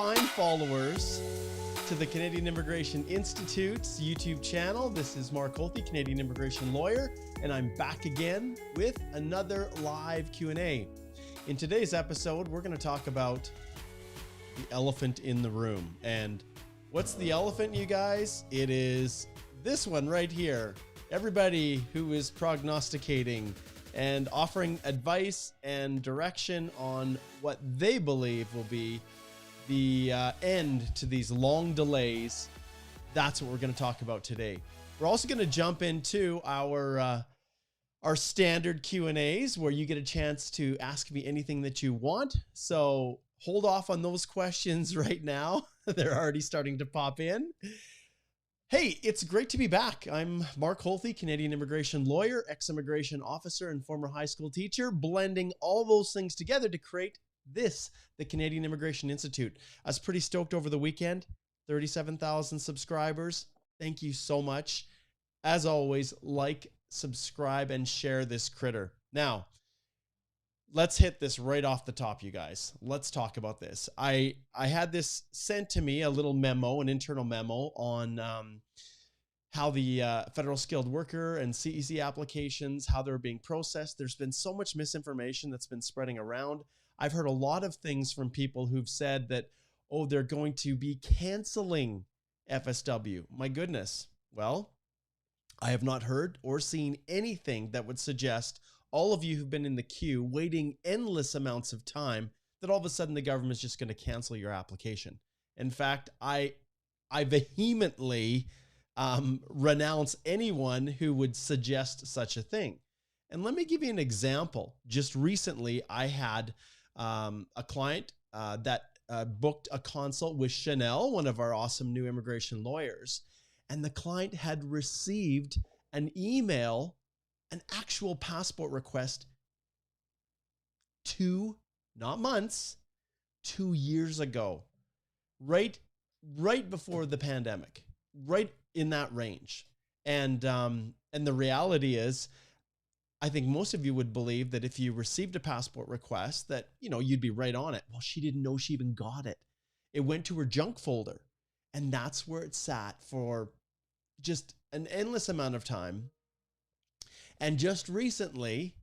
fine followers to the Canadian Immigration Institute's YouTube channel. This is Mark Holthe, Canadian immigration lawyer, and I'm back again with another live Q&A. In today's episode, we're going to talk about the elephant in the room. And what's the elephant, you guys? It is this one right here. Everybody who is prognosticating and offering advice and direction on what they believe will be the end to these long delays. That's what we're going to talk about today. We're also going to jump into our standard Q&As where you get a chance to ask me anything that you want. So hold off on those questions right now. They're already starting to pop in. Hey, it's great to be back. I'm Mark Holthe, Canadian immigration lawyer, ex-immigration officer, and former high school teacher, blending all those things together to create this, the Canadian Immigration Institute. I was pretty stoked over the weekend, 37,000 subscribers. Thank you so much. As always, like, subscribe, and share this critter. Now, let's hit this right off the top, you guys. Let's talk about this. I had this sent to me, a little memo, an internal memo on how the federal skilled worker and CEC applications, how they're being processed. There's been so much misinformation that's been spreading around. I've heard a lot of things from people who've said that, oh, they're going to be canceling FSW. My goodness. Well, I have not heard or seen anything that would suggest all of you who've been in the queue waiting endless amounts of time that all of a sudden the government's just going to cancel your application. In fact, I vehemently renounce anyone who would suggest such a thing. And let me give you an example. Just recently, I had a client that booked a consult with Chanel, one of our awesome new immigration lawyers. And the client had received an email, an actual passport request 2, not months, 2 years ago, right before the pandemic, right in that range. And the reality is, I think most of you would believe that if you received a passport request that, you'd be right on it. Well, she didn't know she even got it. It went to her junk folder, and that's where it sat for just an endless amount of time. And just recently,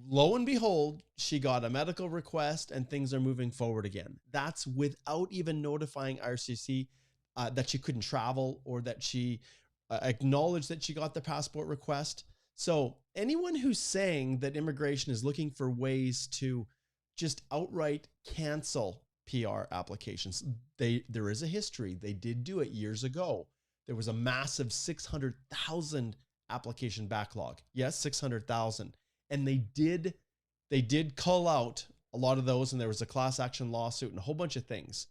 lo and behold, she got a medical request and things are moving forward again. That's without even notifying IRCC that she couldn't travel or that she acknowledged that she got the passport request. So anyone who's saying that immigration is looking for ways to just outright cancel PR applications, there is a history. They did do it years ago. There was a massive 600,000 application backlog. Yes, 600,000. And they did call out a lot of those, and there was a class action lawsuit and a whole bunch of things.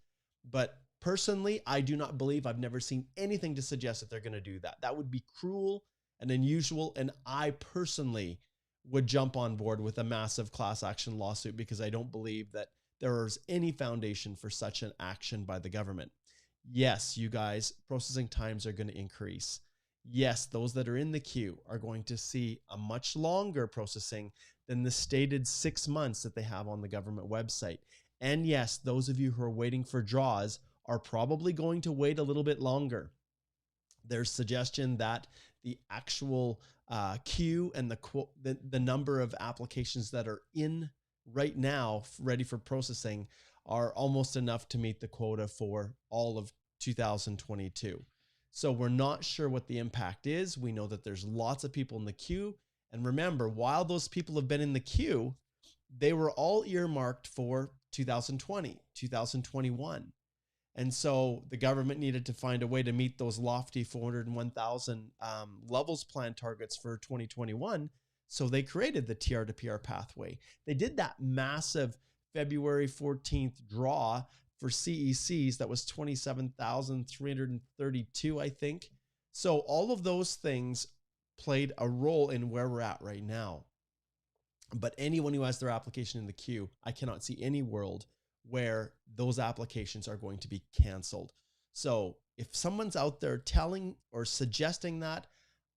But personally, I do not believe, I've never seen anything to suggest that they're going to do that. That would be cruel and unusual, and I personally would jump on board with a massive class action lawsuit because I don't believe that there is any foundation for such an action by the government. Yes, you guys, processing times are going to increase. Yes, those that are in the queue are going to see a much longer processing than the stated 6 months that they have on the government website. And yes, those of you who are waiting for draws are probably going to wait a little bit longer. There's suggestion that the actual queue and the number of applications that are in right now ready for processing are almost enough to meet the quota for all of 2022. So we're not sure what the impact is. We know that there's lots of people in the queue. And remember, while those people have been in the queue, they were all earmarked for 2020, 2021. And so the government needed to find a way to meet those lofty 401,000 levels plan targets for 2021. So they created the TR to PR pathway. They did that massive February 14th draw for CECs. That was 27,332, I think. So all of those things played a role in where we're at right now. But anyone who has their application in the queue, I cannot see any world where those applications are going to be canceled. So if someone's out there telling or suggesting that,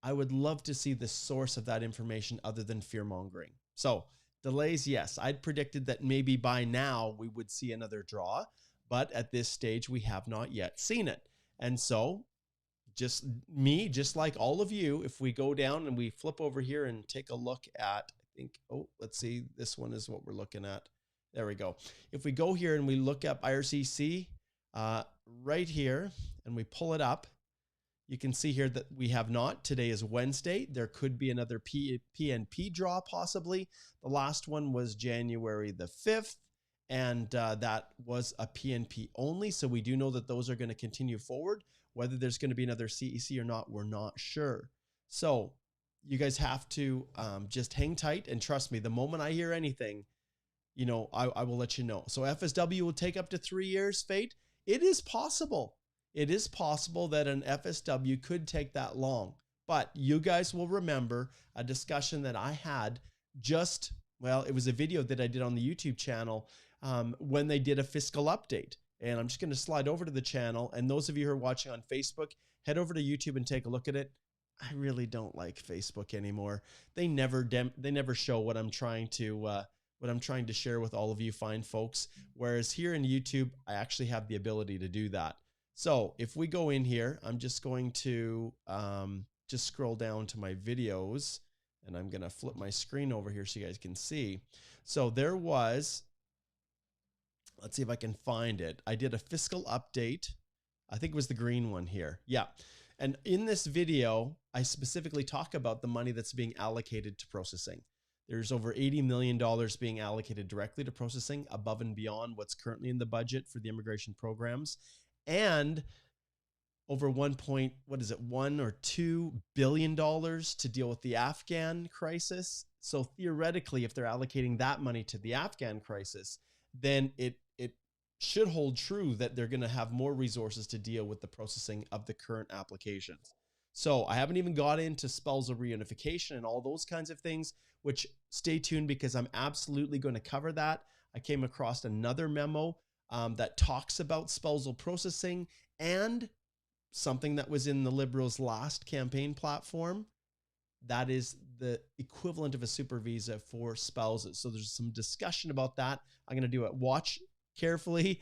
I would love to see the source of that information other than fear mongering. So delays, yes, I'd predicted that maybe by now we would see another draw, but at this stage, we have not yet seen it. And so just like all of you, if we go down and we flip over here and take a look at, I think, oh, let's see, this one is what we're looking at. There we go. If we go here and we look up IRCC right here and we pull it up, you can see here that we have not. Today is Wednesday. There could be another PNP draw possibly. The last one was January the 5th, and that was a PNP only. So we do know that those are going to continue forward. Whether there's going to be another CEC or not, we're not sure. So you guys have to just hang tight and trust me. The moment I hear anything, you know, I will let you know. So FSW will take up to 3 years, Fate. It is possible. It is possible that an FSW could take that long. But you guys will remember a discussion that I had just, well, it was a video that I did on the YouTube channel when they did a fiscal update. And I'm just going to slide over to the channel. And those of you who are watching on Facebook, head over to YouTube and take a look at it. I really don't like Facebook anymore. They never show what I'm trying to share with all of you fine folks. Whereas here in YouTube, I actually have the ability to do that. So if we go in here, I'm just going to just scroll down to my videos, and I'm going to flip my screen over here so you guys can see. So there was, let's see if I can find it. I did a fiscal update. I think it was the green one here. Yeah. And in this video, I specifically talk about the money that's being allocated to processing. There's over $80 million being allocated directly to processing above and beyond what's currently in the budget for the immigration programs. And over $1 or $2 billion to deal with the Afghan crisis. So theoretically, if they're allocating that money to the Afghan crisis, then it should hold true that they're going to have more resources to deal with the processing of the current applications. So I haven't even got into spousal reunification and all those kinds of things, which stay tuned because I'm absolutely going to cover that. I came across another memo that talks about spousal processing and something that was in the Liberals' last campaign platform. That is the equivalent of a super visa for spouses. So there's some discussion about that. I'm going to do it. Watch carefully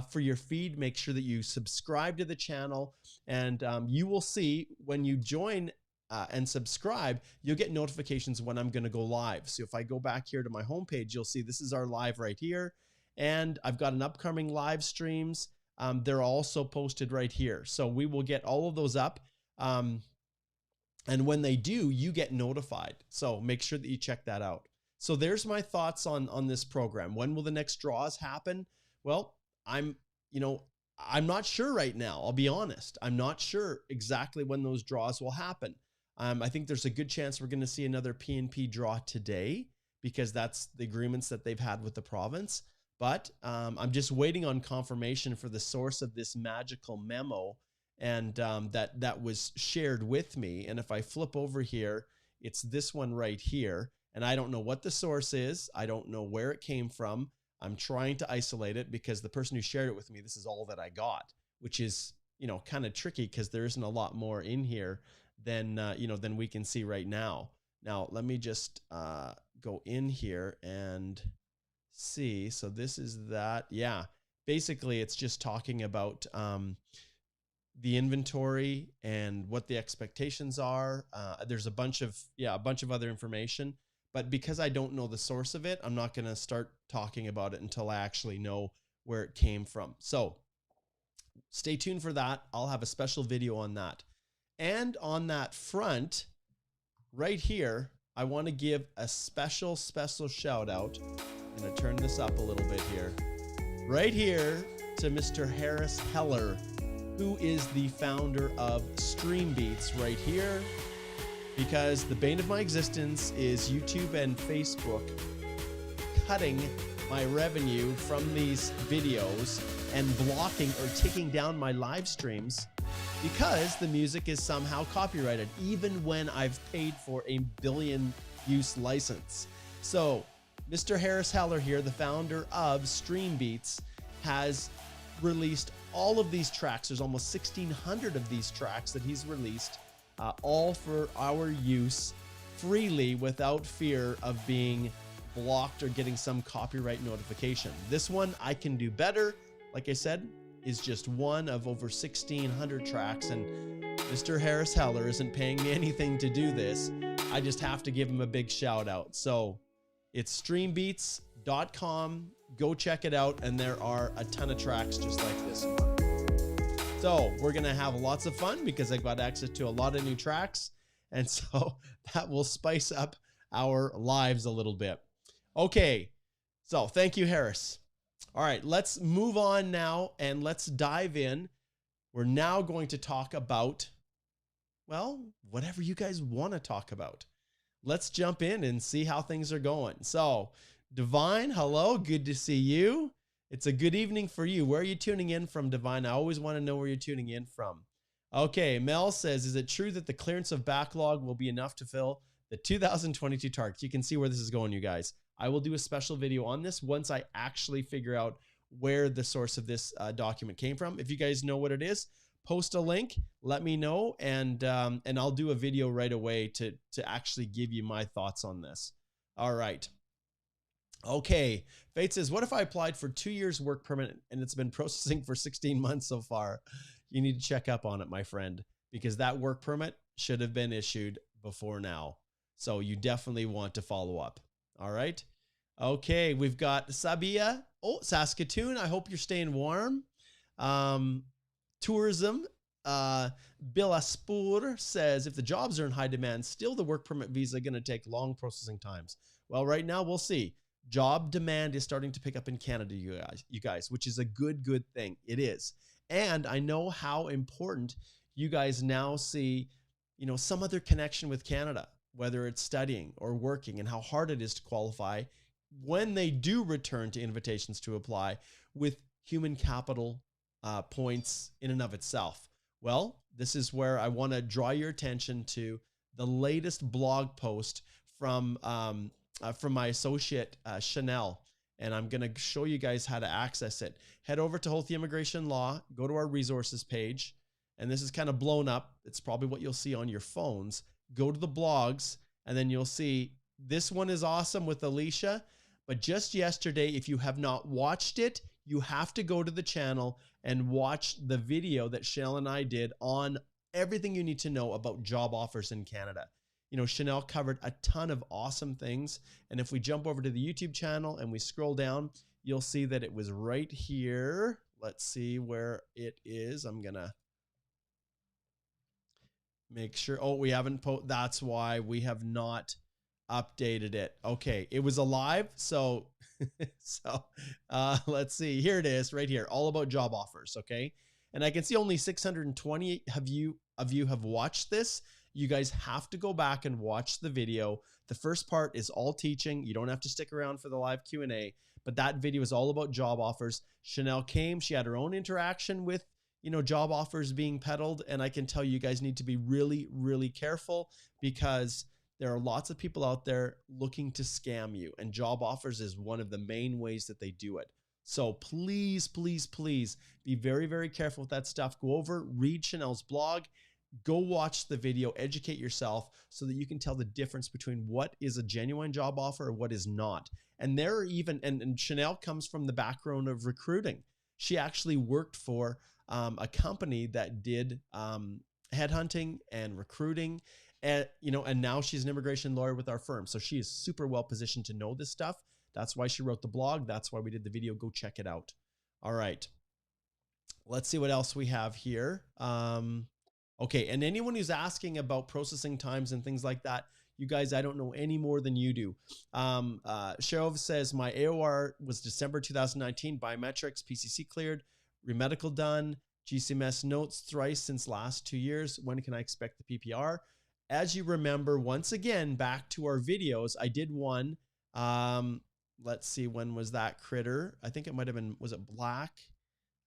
for your feed. Make sure that you subscribe to the channel, and you will see when you join and subscribe, you'll get notifications when I'm going to go live. So if I go back here to my homepage, you'll see this is our live right here. And I've got an upcoming live streams. They're also posted right here. So we will get all of those up. And when they do, you get notified. So make sure that you check that out. So there's my thoughts on this program. When will the next draws happen? Well, I'm not sure right now. I'll be honest. I'm not sure exactly when those draws will happen. I think there's a good chance we're going to see another PNP draw today because that's the agreements that they've had with the province. But I'm just waiting on confirmation for the source of this magical memo, and that was shared with me. And if I flip over here, it's this one right here. And I don't know what the source is. I don't know where it came from. I'm trying to isolate it because the person who shared it with me, this is all that I got, which is, kind of tricky because there isn't a lot more in here than we can see right now. Now, let me just go in here and see. So this is that. Yeah, basically it's just talking about the inventory and what the expectations are. There's a bunch of other information, but because I don't know the source of it, I'm not going to start talking about it until I actually know where it came from. So stay tuned for that. I'll have a special video on that. And on that front right here, I want to give a special shout out. I'm going to turn this up a little bit here. Right here to Mr. Harris Heller, who is the founder of Streambeats right here, because the bane of my existence is YouTube and Facebook cutting my revenue from these videos and blocking or taking down my live streams because the music is somehow copyrighted, even when I've paid for a billion use license. So Mr. Harris Heller here, the founder of Streambeats, has released all of these tracks. There's almost 1,600 of these tracks that he's released, all for our use freely without fear of being blocked or getting some copyright notification. This one I can do better. like I said, is just one of over 1,600 tracks, and Mr. Harris Heller isn't paying me anything to do this. I just have to give him a big shout out. So it's streambeats.com. Go check it out, and there are a ton of tracks just like this one. So we're going to have lots of fun because I got access to a lot of new tracks, and so that will spice up our lives a little bit. Okay, so thank you, Harris. All right, let's move on now, and let's dive in. We're now going to talk about, well, whatever you guys want to talk about. Let's jump in and see how things are going. So, Divine, hello, good to see you. It's a good evening for you. Where are you tuning in from, Divine? I always want to know where you're tuning in from. Okay, Mel says, is it true that the clearance of backlog will be enough to fill the 2022 targets? You can see where this is going, you guys. I will do a special video on this once I actually figure out where the source of this document came from. If you guys know what it is, post a link, let me know, and I'll do a video right away to actually give you my thoughts on this. All right. Okay. Faith says, what if I applied for 2 years work permit and it's been processing for 16 months so far? You need to check up on it, my friend, because that work permit should have been issued before now. So you definitely want to follow up. All right. Okay. We've got Sabia. Oh, Saskatoon. I hope you're staying warm. Tourism. Bilaspur says, if the jobs are in high demand, still the work permit visa going to take long processing times. Well, right now we'll see. Job demand is starting to pick up in Canada, you guys, which is a good thing. It is. And I know how important you guys now see, you know, some other connection with Canada, whether it's studying or working, and how hard it is to qualify when they do return to invitations to apply with human capital points in and of itself. Well, this is where I want to draw your attention to the latest blog post from my associate, Chanel, and I'm going to show you guys how to access it. Head over to Healthy Immigration Law, go to our resources page, and this is kind of blown up. It's probably what you'll see on your phones. Go to the blogs, and then you'll see this one is awesome with Alicia. But just yesterday, if you have not watched it, you have to go to the channel and watch the video that Chanel and I did on everything you need to know about job offers in Canada. You know, Chanel covered a ton of awesome things. And if we jump over to the YouTube channel and we scroll down, you'll see that it was right here. Let's see where it is. I'm going to make sure. Oh, we haven't that's why we have not updated it. Okay, it was alive. So let's see. Here it is right here. All about job offers. Okay. And I can see only 620 of you have watched this. You guys have to go back and watch the video. The first part is all teaching. You don't have to stick around for the live Q&A, but that video is all about job offers. Chanel came, she had her own interaction with, you know, job offers being peddled. And I can tell you guys need to be really careful, because there are lots of people out there looking to scam you, and job offers is one of the main ways that they do it. So please be very careful with that stuff. Go over, read Chanel's blog, go watch the video, educate yourself so that you can tell the difference between what is a genuine job offer and what is not. And there are even, and Chanel comes from the background of recruiting. She actually worked for a company that did headhunting and recruiting. And, you know, and now she's an immigration lawyer with our firm. So she is super well positioned to know this stuff. That's why she wrote the blog. That's why we did the video. Go check it out. All right. Let's see what else we have here. Okay. And anyone who's asking about processing times and things like that, you guys, I don't know any more than you do. Sharov says, my AOR was December 2019, biometrics, PCC cleared, remedical done, GCMS notes thrice since last 2 years. When can I expect the PPR? As you remember, once again, back to our videos, I did one. Let's see, when was that critter? I think it might have been, was it Black?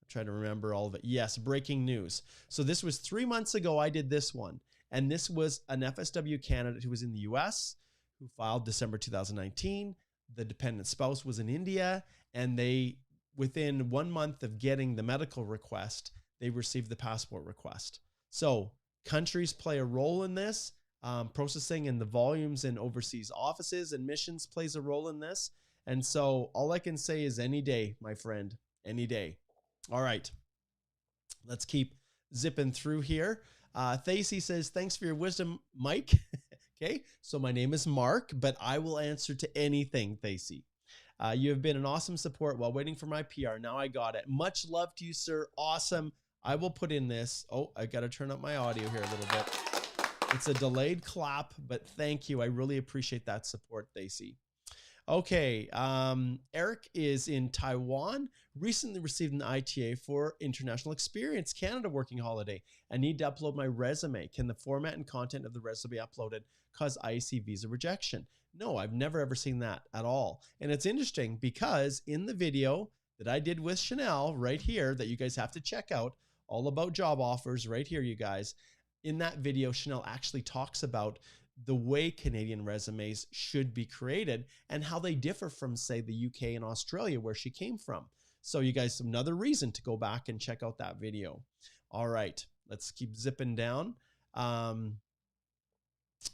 I'm trying to remember all of it. Yes, breaking news. So this was 3 months ago, I did this one. And this was an FSW candidate who was in the US, who filed December 2019. The dependent spouse was in India, and they, within 1 month of getting the medical request, they received the passport request. So countries play a role in this. Processing and the volumes in overseas offices and missions plays a role in this. And so all I can say is any day, my friend, any day. All right. Let's keep zipping through here. Thacy says, thanks for your wisdom, Mike. Okay, so my name is Mark, but I will answer to anything, Thacy. You have been an awesome support while waiting for my PR. Now I got it. Much love to you, sir. Awesome. I will put in this. Oh, I got to turn up my audio here a little bit. It's a delayed clap, but thank you. I really appreciate that support, Thacy. Okay, Eric is in Taiwan, recently received an ITA for International Experience Canada Working Holiday. I need to upload my resume. Can the format and content of the resume be uploaded cause IC visa rejection? No, I've never ever seen that at all. And it's interesting because in the video that I did with Chanel right here that you guys have to check out, all about job offers right here, you guys, in that video, Chanel actually talks about the way Canadian resumes should be created and how they differ from, say, the UK and Australia, where she came from. So you guys, another reason to go back and check out that video. All right, let's keep zipping down.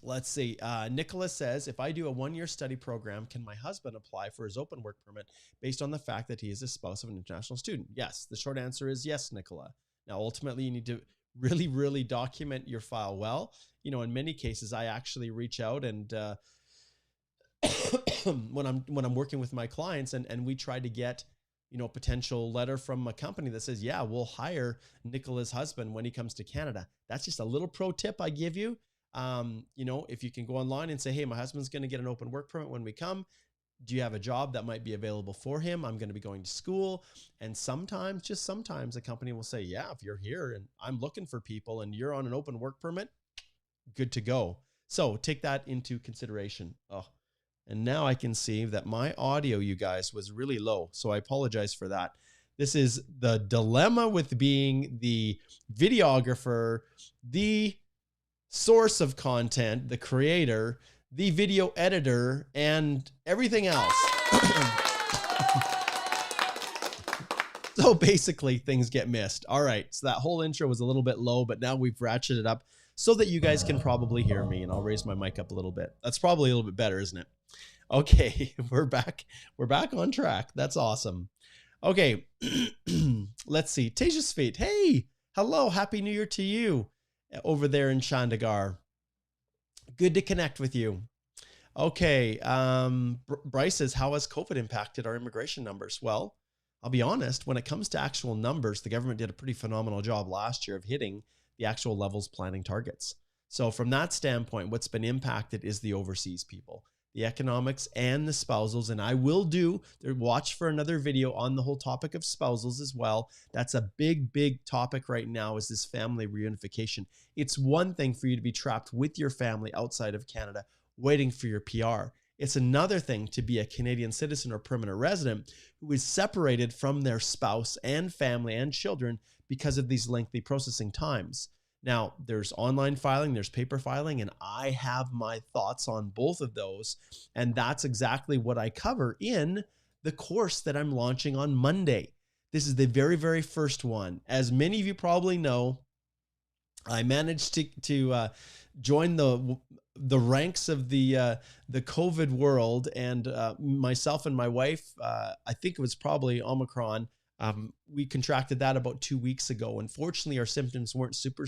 Let's see. Nicholas says, if I do a one-year study program, can my husband apply for his open work permit based on the fact that he is a spouse of an international student? Yes. The short answer is yes, Nicola. Now, ultimately, you need to really document your file well. You know, in many cases, I actually reach out and when I'm working with my clients and we try to get, you know, a potential letter from a company that says, yeah, we'll hire Nicola's husband when he comes to Canada. That's just a little pro tip I give you. You know, if you can go online and say, hey, my husband's going to get an open work permit when we come. Do you have a job that might be available for him? I'm going to be going to school. And sometimes, just sometimes, a company will say, yeah, if you're here and I'm looking for people and you're on an open work permit, good to go. So take that into consideration. Oh, and now I can see that my audio, you guys, was really low. So I apologize for that. This is the dilemma with being the videographer, the source of content, the creator, the video editor, and everything else. So basically things get missed. All right, so that whole intro was a little bit low, but now we've ratcheted it up so that you guys can probably hear me, and I'll raise my mic up a little bit. That's probably a little bit better, isn't it? Okay, we're back on track. That's awesome. Okay, let's see. Tejas Feet, hey, hello, happy New Year to you over there in Chandigarh. Good to connect with you. Okay. Bryce says, how has COVID impacted our immigration numbers? Well, I'll be honest, when it comes to actual numbers, the government did a pretty phenomenal job last year of hitting the actual levels planning targets. So from that standpoint, what's been impacted is the overseas people, the economics and the spousals. And I will watch for another video on the whole topic of spousals as well. That's a big topic right now, is this family reunification. It's one thing for you to be trapped with your family outside of Canada, waiting for your PR. It's another thing to be a Canadian citizen or permanent resident who is separated from their spouse and family and children because of these lengthy processing times. Now, there's online filing, there's paper filing, and I have my thoughts on both of those. And that's exactly what I cover in the course that I'm launching on Monday. This is the very first one. As many of you probably know, I managed to join the ranks of the COVID world, and myself and my wife, I think it was probably Omicron. We contracted that about 2 weeks ago. Unfortunately, our symptoms weren't super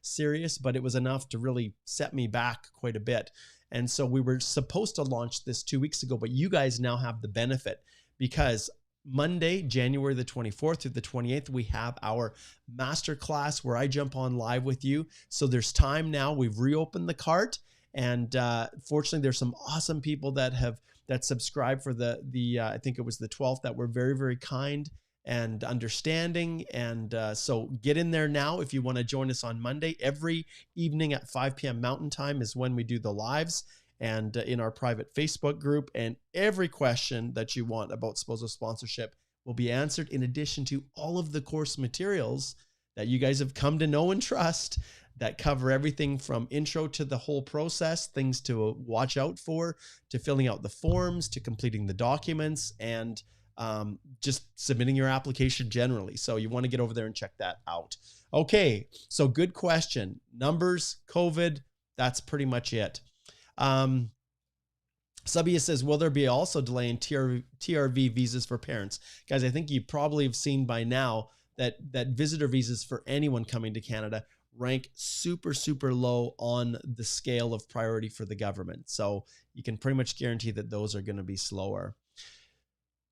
serious, but it was enough to really set me back quite a bit. And so we were supposed to launch this 2 weeks ago, but you guys now have the benefit, because Monday, January the 24th through the 28th, we have our masterclass where I jump on live with you. So there's time now. We've reopened the cart, and fortunately, there's some awesome people that subscribed for the I think it was the 12th, that were very kind and understanding. And so get in there now if you want to join us on Monday. Every evening at 5 p.m. Mountain Time is when we do the lives, and in our private Facebook group. And every question that you want about Spousal sponsorship will be answered, in addition to all of the course materials that you guys have come to know and trust, that cover everything from intro to the whole process, things to watch out for, to filling out the forms, to completing the documents, and just submitting your application generally. So you want to get over there and check that out. Okay, so good question. Numbers, COVID, that's pretty much it. Subia says, will there be also delay in TRV visas for parents? Guys, I think you probably have seen by now that visitor visas for anyone coming to Canada rank super, super low on the scale of priority for the government. So you can pretty much guarantee that those are going to be slower.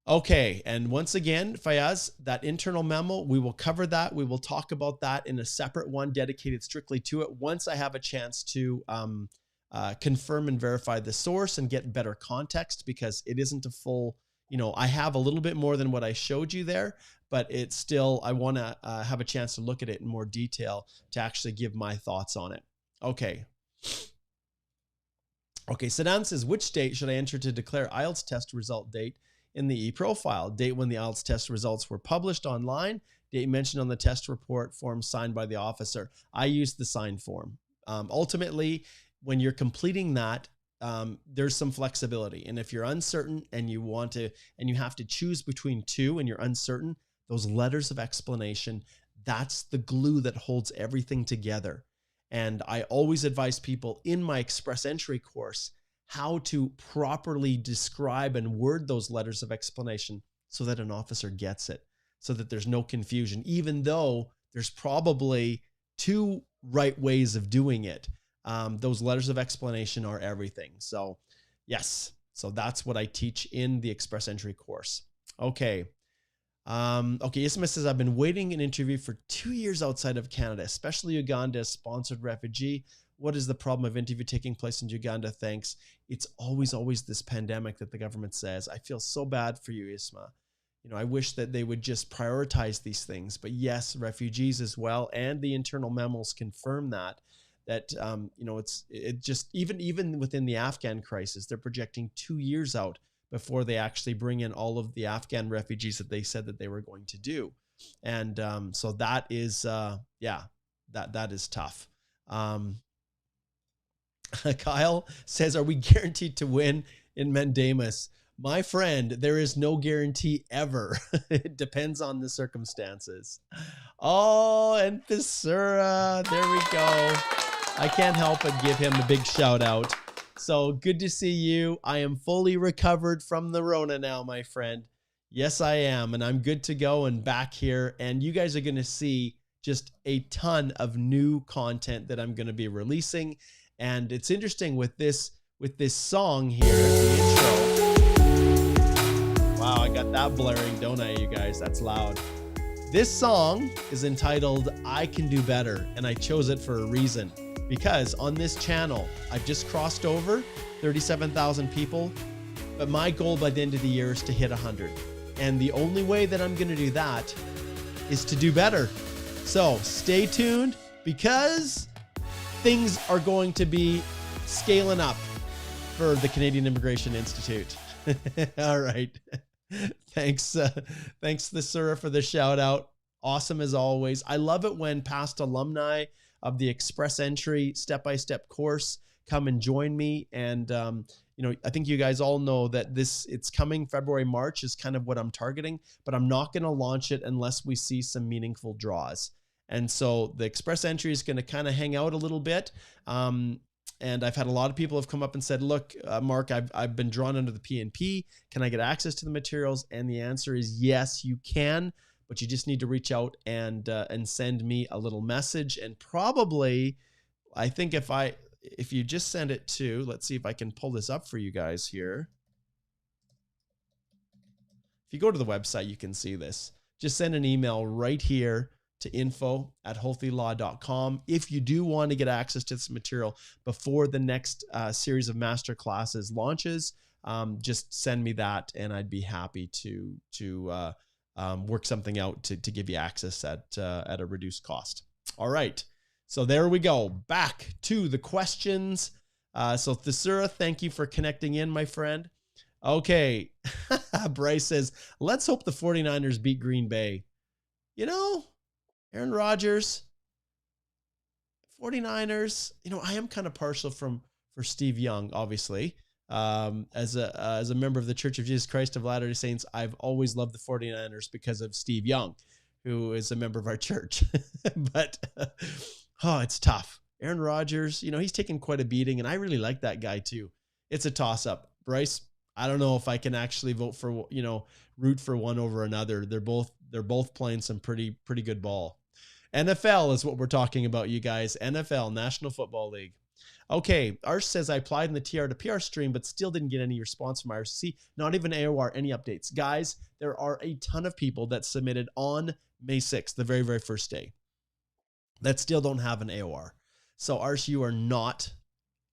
Okay, and once again, Fayaz, that internal memo, we will cover that. We will talk about that in a separate one dedicated strictly to it once I have a chance to confirm and verify the source and get better context, because it isn't a full, I have a little bit more than what I showed you there, but it's still, I want to have a chance to look at it in more detail to actually give my thoughts on it. Okay. Okay, Saddam says, which date should I enter to declare IELTS test result date in the e-profile? Date when the IELTS test results were published online, date mentioned on the test report form signed by the officer. I use the signed form. Ultimately, when you're completing that, there's some flexibility. And if you're uncertain and you want to, and you have to choose between two and you're uncertain, those letters of explanation, that's the glue that holds everything together. And I always advise people in my Express Entry course how to properly describe and word those letters of explanation so that an officer gets it, so that there's no confusion, even though there's probably two right ways of doing it. Those letters of explanation are everything. So yes, so that's what I teach in the Express Entry course. Okay. Okay, Isma says, I've been waiting an interview for 2 years outside of Canada, especially Uganda as sponsored refugee. What is the problem of interview taking place in Uganda? Thanks. It's always this pandemic that the government says. I feel so bad for you, Isma. I wish that they would just prioritize these things. But yes, refugees as well, and the internal memos confirm that it just even within the Afghan crisis, they're projecting 2 years out before they actually bring in all of the Afghan refugees that they said that they were going to do. And so that is, that is tough. Kyle says, are we guaranteed to win in mandamus? My friend, there is no guarantee ever. It depends on the circumstances. Oh, and Thesura, there we go. I can't help but give him a big shout out. So good to see you. I am fully recovered from the Rona now, my friend. Yes, I am. And I'm good to go and back here. And you guys are going to see just a ton of new content that I'm going to be releasing. And it's interesting with this song here, the intro. Wow, I got that blaring, don't I, you guys? That's loud. This song is entitled I Can Do Better. And I chose it for a reason. Because on this channel, I've just crossed over 37,000 people, but my goal by the end of the year is to hit 100. And the only way that I'm going to do that is to do better. So stay tuned, because things are going to be scaling up for the Canadian Immigration Institute. All right. Thanks, Thesura, for the shout out. Awesome as always. I love it when past alumni of the Express Entry step-by-step course come and join me. And, I think you guys all know that it's coming February, March is kind of what I'm targeting, but I'm not going to launch it unless we see some meaningful draws. And so the Express Entry is going to kind of hang out a little bit. And I've had a lot of people have come up and said, look, Mark, I've been drawn under the PNP. Can I get access to the materials? And the answer is yes, you can. But you just need to reach out and send me a little message. And probably, I think if you just send it to, let's see if I can pull this up for you guys here. If you go to the website, you can see this. Just send an email right here to info@healthylaw.com. If you do want to get access to this material before the next series of master classes launches, just send me that and I'd be happy to work something out to give you access at a reduced cost. All right. So there we go. Back to the questions. So Thesura, thank you for connecting in, my friend. Okay. Bryce says, let's hope the 49ers beat Green Bay. Aaron Rodgers, 49ers, I am kind of partial for Steve Young, obviously. As a member of the Church of Jesus Christ of Latter-day Saints, I've always loved the 49ers because of Steve Young, who is a member of our church. But it's tough. Aaron Rodgers, he's taken quite a beating, and I really like that guy too. It's a toss-up. Bryce, I don't know if I can actually vote for, root for one over another. They're both playing some pretty good ball. NFL is what we're talking about, you guys. NFL, National Football League. Okay, Arsh says, I applied in the TR to PR stream, but still didn't get any response from IRCC. Not even AOR, any updates. Guys, there are a ton of people that submitted on May 6th, the very, very first day, that still don't have an AOR. So Arsh, you're not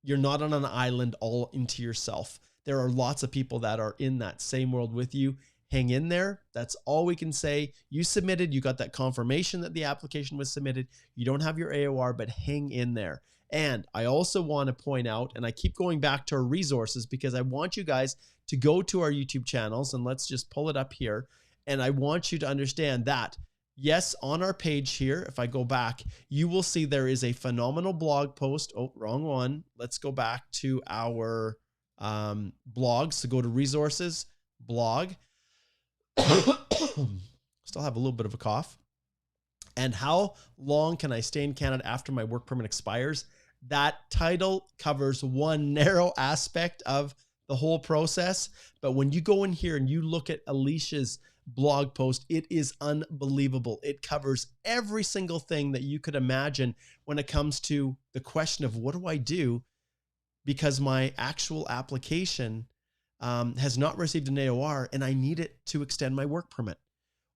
on an island all into yourself. There are lots of people that are in that same world with you. Hang in there. That's all we can say. You submitted, you got that confirmation that the application was submitted. You don't have your AOR, but hang in there. And I also want to point out, and I keep going back to our resources because I want you guys to go to our YouTube channels, and let's just pull it up here. And I want you to understand that, yes, on our page here, if I go back, you will see there is a phenomenal blog post. Oh, wrong one. Let's go back to our blog. So go to resources, blog. Still have a little bit of a cough. And how long can I stay in Canada after my work permit expires? That title covers one narrow aspect of the whole process. But when you go in here and you look at Alicia's blog post, it is unbelievable. It covers every single thing that you could imagine when it comes to the question of what do I do because my actual application has not received an AOR and I need it to extend my work permit.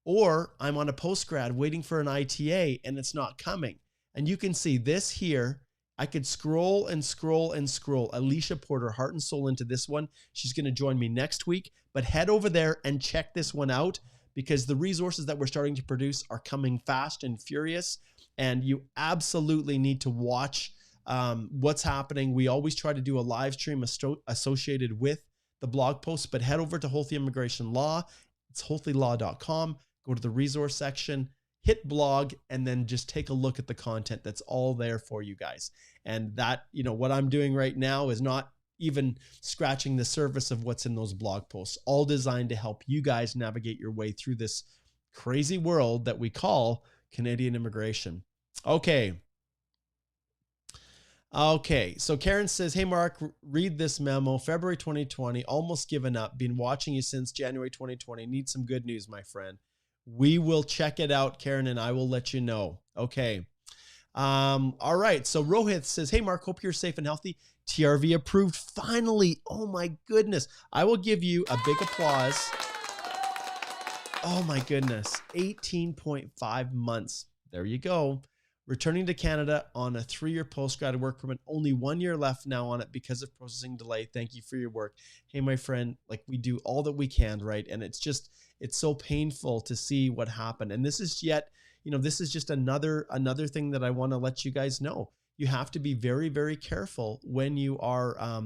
Or I'm on a postgrad waiting for an ITA and it's not coming. And you can see this here. I could scroll and scroll and scroll. Alicia poured her heart and soul into this one. She's going to join me next week, but head over there and check this one out because the resources that we're starting to produce are coming fast and furious. And you absolutely need to watch what's happening. We always try to do a live stream associated with the blog post, but head over to Holthe Immigration Law. It's holthelaw.com. Go to the resource section, hit blog, and then just take a look at the content that's all there for you guys. And that, what I'm doing right now is not even scratching the surface of what's in those blog posts, all designed to help you guys navigate your way through this crazy world that we call Canadian immigration. Okay. So Karen says, hey, Mark, read this memo. February 2020, almost given up. Been watching you since January 2020. Need some good news, my friend. We will check it out, Karen, and I will let you know. Okay. All right. So Rohit says, hey, Mark, hope you're safe and healthy. TRV approved. Finally. Oh, my goodness. I will give you a big applause. Oh, my goodness. 18.5 months. There you go. Returning to Canada on a 3-year postgrad work permit. Only 1 year left now on it because of processing delay. Thank you for your work. Hey, my friend, like we do all that we can, right? And it's so painful to see what happened. And this is just another thing that I want to let you guys know. You have to be very, very careful when you are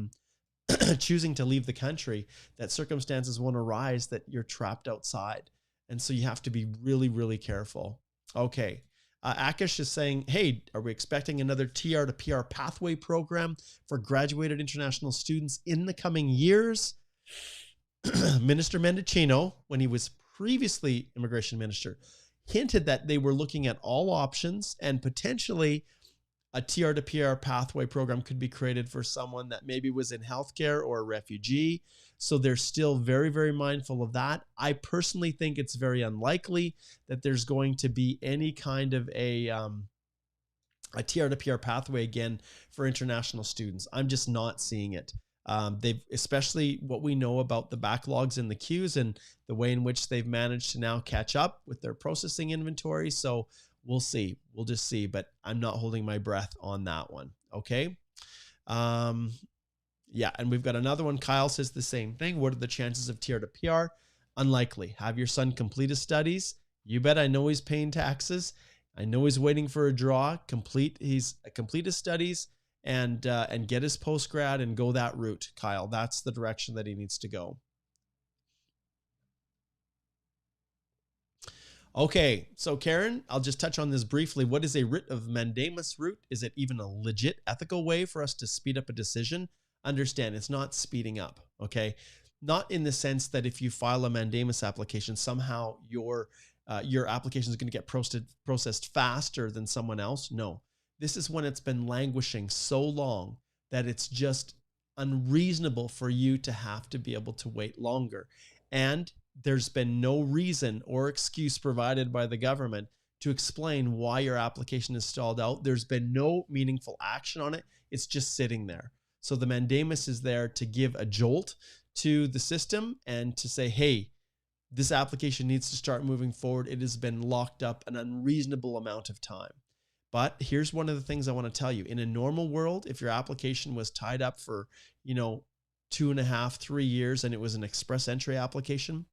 choosing to leave the country, that circumstances won't arise that you're trapped outside. And so you have to be really, really careful. Okay. Akish is saying, hey, are we expecting another TR to PR pathway program for graduated international students in the coming years? Minister Mendicino, when he was previously immigration minister, hinted that they were looking at all options and potentially a TR to PR pathway program could be created for someone that maybe was in healthcare or a refugee. So they're still very, very mindful of that. I personally think it's very unlikely that there's going to be any kind of a TR to PR pathway again for international students. I'm just not seeing it. Especially what we know about the backlogs in the queues and the way in which they've managed to now catch up with their processing inventory. So we'll see. We'll just see, but I'm not holding my breath on that one. Okay. Yeah. And we've got another one. Kyle says the same thing. What are the chances of TR to PR? Unlikely. Have your son complete his studies. You bet. I know he's paying taxes. I know he's waiting for a draw. Complete his studies and get his postgrad and go that route, Kyle. That's the direction that he needs to go. Okay, so Karen, I'll just touch on this briefly. What is a writ of mandamus route? Is it even a legit ethical way for us to speed up a decision? Understand, it's not speeding up, okay? Not in the sense that if you file a mandamus application, somehow your application is going to get processed faster than someone else. No, this is when it's been languishing so long that it's just unreasonable for you to have to be able to wait longer. And there's been no reason or excuse provided by the government to explain why your application is stalled out. There's been no meaningful action on it. It's just sitting there. So the mandamus is there to give a jolt to the system and to say, hey, this application needs to start moving forward. It has been locked up an unreasonable amount of time. But here's one of the things I want to tell you. In a normal world, if your application was tied up for, 2.5, 3 years and it was an express entry application,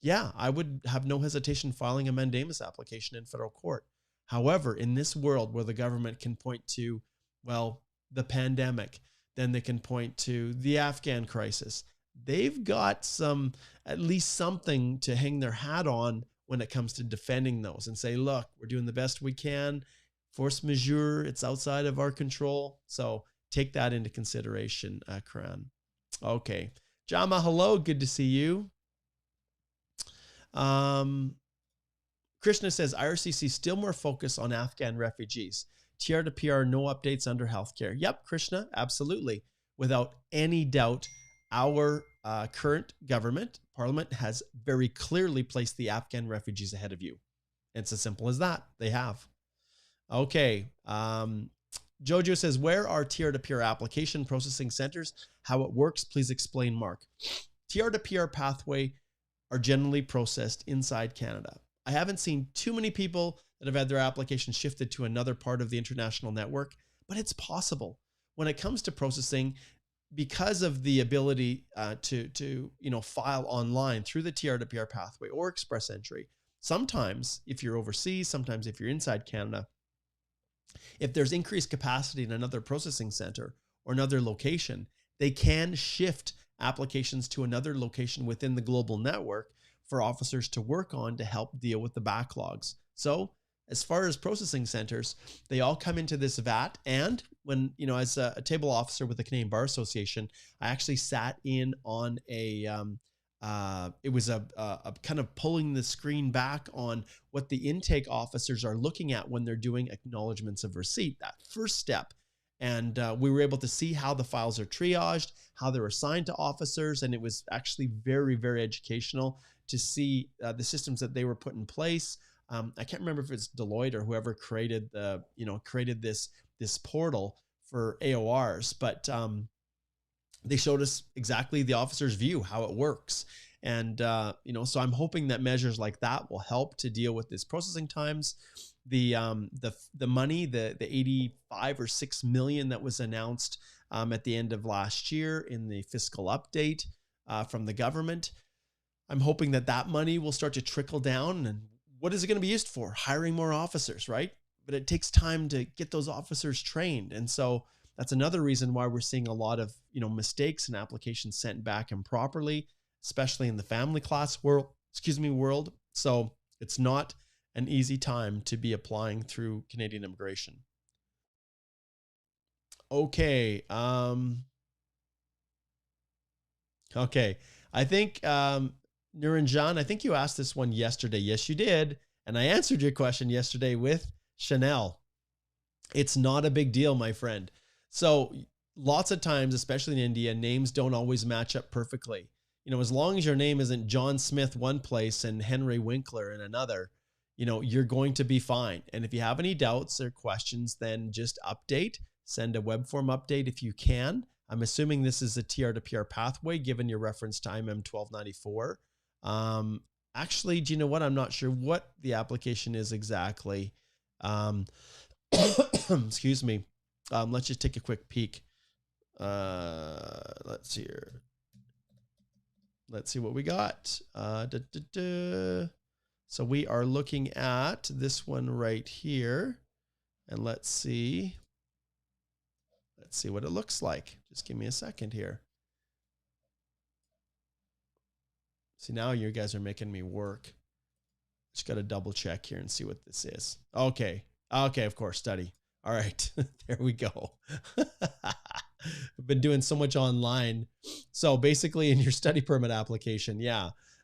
yeah, I would have no hesitation filing a mandamus application in federal court. However, in this world where the government can point to, well, the pandemic, then they can point to the Afghan crisis, they've got at least something to hang their hat on when it comes to defending those and say, look, we're doing the best we can. Force majeure, it's outside of our control. So take that into consideration, Karan. Okay. Jama, hello. Good to see you. Krishna says IRCC still more focused on Afghan refugees. TR to PR, no updates under healthcare. Yep, Krishna, absolutely. Without any doubt, our current government, parliament, has very clearly placed the Afghan refugees ahead of you. It's as simple as that. They have. Okay. Jojo says, where are TR to PR application processing centers? How it works? Please explain, Mark. TR to PR pathway are generally processed inside Canada. I haven't seen too many people that have had their application shifted to another part of the international network, but it's possible. When it comes to processing, because of the ability to file online through the TR to PR pathway or express entry, sometimes if you're overseas, sometimes if you're inside Canada, if there's increased capacity in another processing center or another location, they can shift applications to another location within the global network for officers to work on to help deal with the backlogs. So as far as processing centers, they all come into this VAT. And when, as a table officer with the Canadian Bar Association, I actually sat in on it was a kind of pulling the screen back on what the intake officers are looking at when they're doing acknowledgements of receipt, that first step. And we were able to see how the files are triaged, how they're assigned to officers. And it was actually very, very educational to see the systems that they were put in place. I can't remember if it's Deloitte or whoever created this portal for AORs, but they showed us exactly the officer's view, how it works. And, so I'm hoping that measures like that will help to deal with this processing times. The money, the 85 or 6 million that was announced at the end of last year in the fiscal update from the government, I'm hoping that money will start to trickle down. And what is it going to be used for? Hiring more officers, right? But it takes time to get those officers trained. And so that's another reason why we're seeing a lot of, mistakes and applications sent back improperly, especially in the family class world. So it's not an easy time to be applying through Canadian immigration. Okay. Okay. I think, Niranjan, I think you asked this one yesterday. Yes, you did. And I answered your question yesterday with Chanel. It's not a big deal, my friend. So lots of times, especially in India, names don't always match up perfectly. As long as your name isn't John Smith one place and Henry Winkler in another, you're going to be fine. And if you have any doubts or questions, then just send a web form update if you can. I'm assuming this is a TR to PR pathway, given your reference to IMM 1294. Actually, do you know what? I'm not sure what the application is exactly. Excuse me. Let's just take a quick peek. Let's see here. Let's see what we got. So we are looking at this one right here. And let's see what it looks like. Just give me a second here. See, now you guys are making me work. Just got to double check here and see what this is. Okay. Okay, of course, study. All right, there we go. I've been doing so much online. So basically in your study permit application,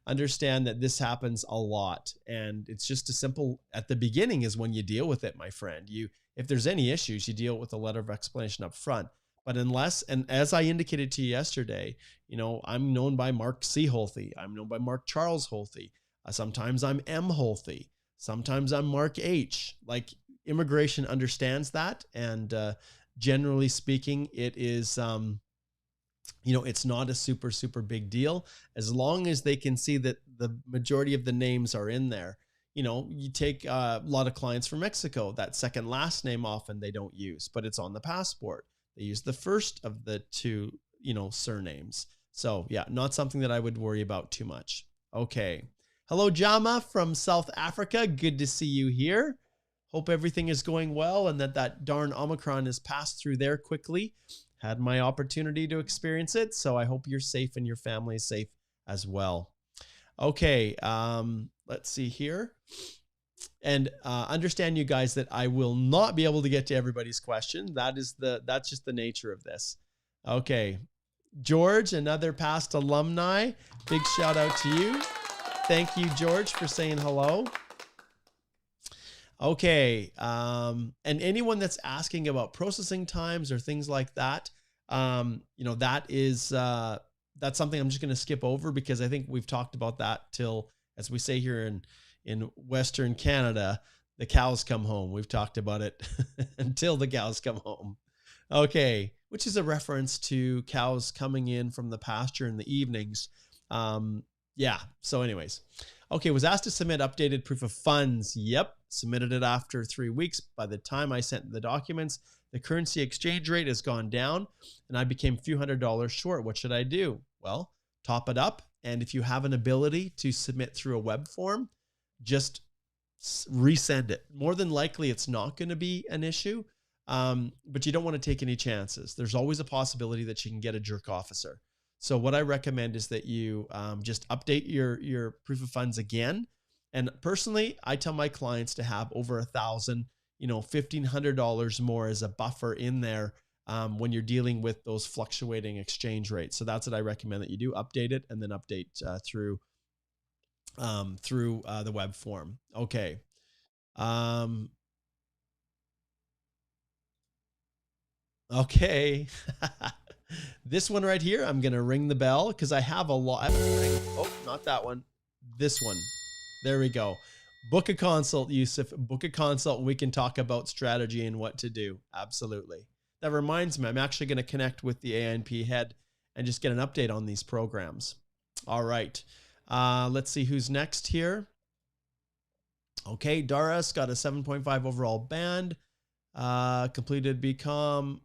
understand that this happens a lot. And it's just as simple at the beginning is when you deal with it, my friend. If there's any issues, you deal with a letter of explanation up front. But unless, and as I indicated to you yesterday, you know, I'm known by Mark C. Holthe. I'm known by Mark Charles Holthe. Sometimes I'm M. Holthe. Sometimes I'm Mark H. Like, immigration understands that. And generally speaking, it is, you know, it's not a super, super big deal as long as they can see that the majority of the names are in there. You know, you take a lot of clients from Mexico, that second last name often they don't use, but it's on the passport. They use the first of the two, you know, surnames. So yeah, not something that I would worry about too much. Okay. Hello, Jama from South Africa. Good to see you here. Hope everything is going well and that darn Omicron has passed through there quickly. Had my opportunity to experience it, so I hope you're safe and your family is safe as well. Okay, let's see here. And understand, you guys, that I will not be able to get to everybody's question. That's just the nature of this. Okay, George, another past alumni. Big shout out to you. Thank you, George, for saying hello. Okay, and anyone that's asking about processing times or things like that, you know, that's something I'm just going to skip over because I think we've talked about that till, as we say here in Western Canada, the cows come home. We've talked about it until the cows come home. Okay, which is a reference to cows coming in from the pasture in the evenings. Yeah, so anyways. Okay, was asked to submit updated proof of funds. Yep, submitted it after 3 weeks. By the time I sent the documents, the currency exchange rate has gone down and I became a few $100s short. What should I do? Well, top it up. And if you have an ability to submit through a web form, just resend it. More than likely, it's not going to be an issue, but you don't want to take any chances. There's always a possibility that you can get a jerk officer. So what I recommend is that you just update your proof of funds again. And personally, I tell my clients to have over $1,000, you know, $1,500 more as a buffer in there when you're dealing with those fluctuating exchange rates. So that's what I recommend that you do. Update it and then update through the web form. Okay. Okay. This one right here, I'm going to ring the bell because I have a lot. Oh, not that one. This one. There we go. Book a consult, Yusuf. Book a consult and we can talk about strategy and what to do. Absolutely. That reminds me, I'm actually going to connect with the ANP head and just get an update on these programs. All right. Let's see who's next here. Okay, Doris got a 7.5 overall band. Completed BCom.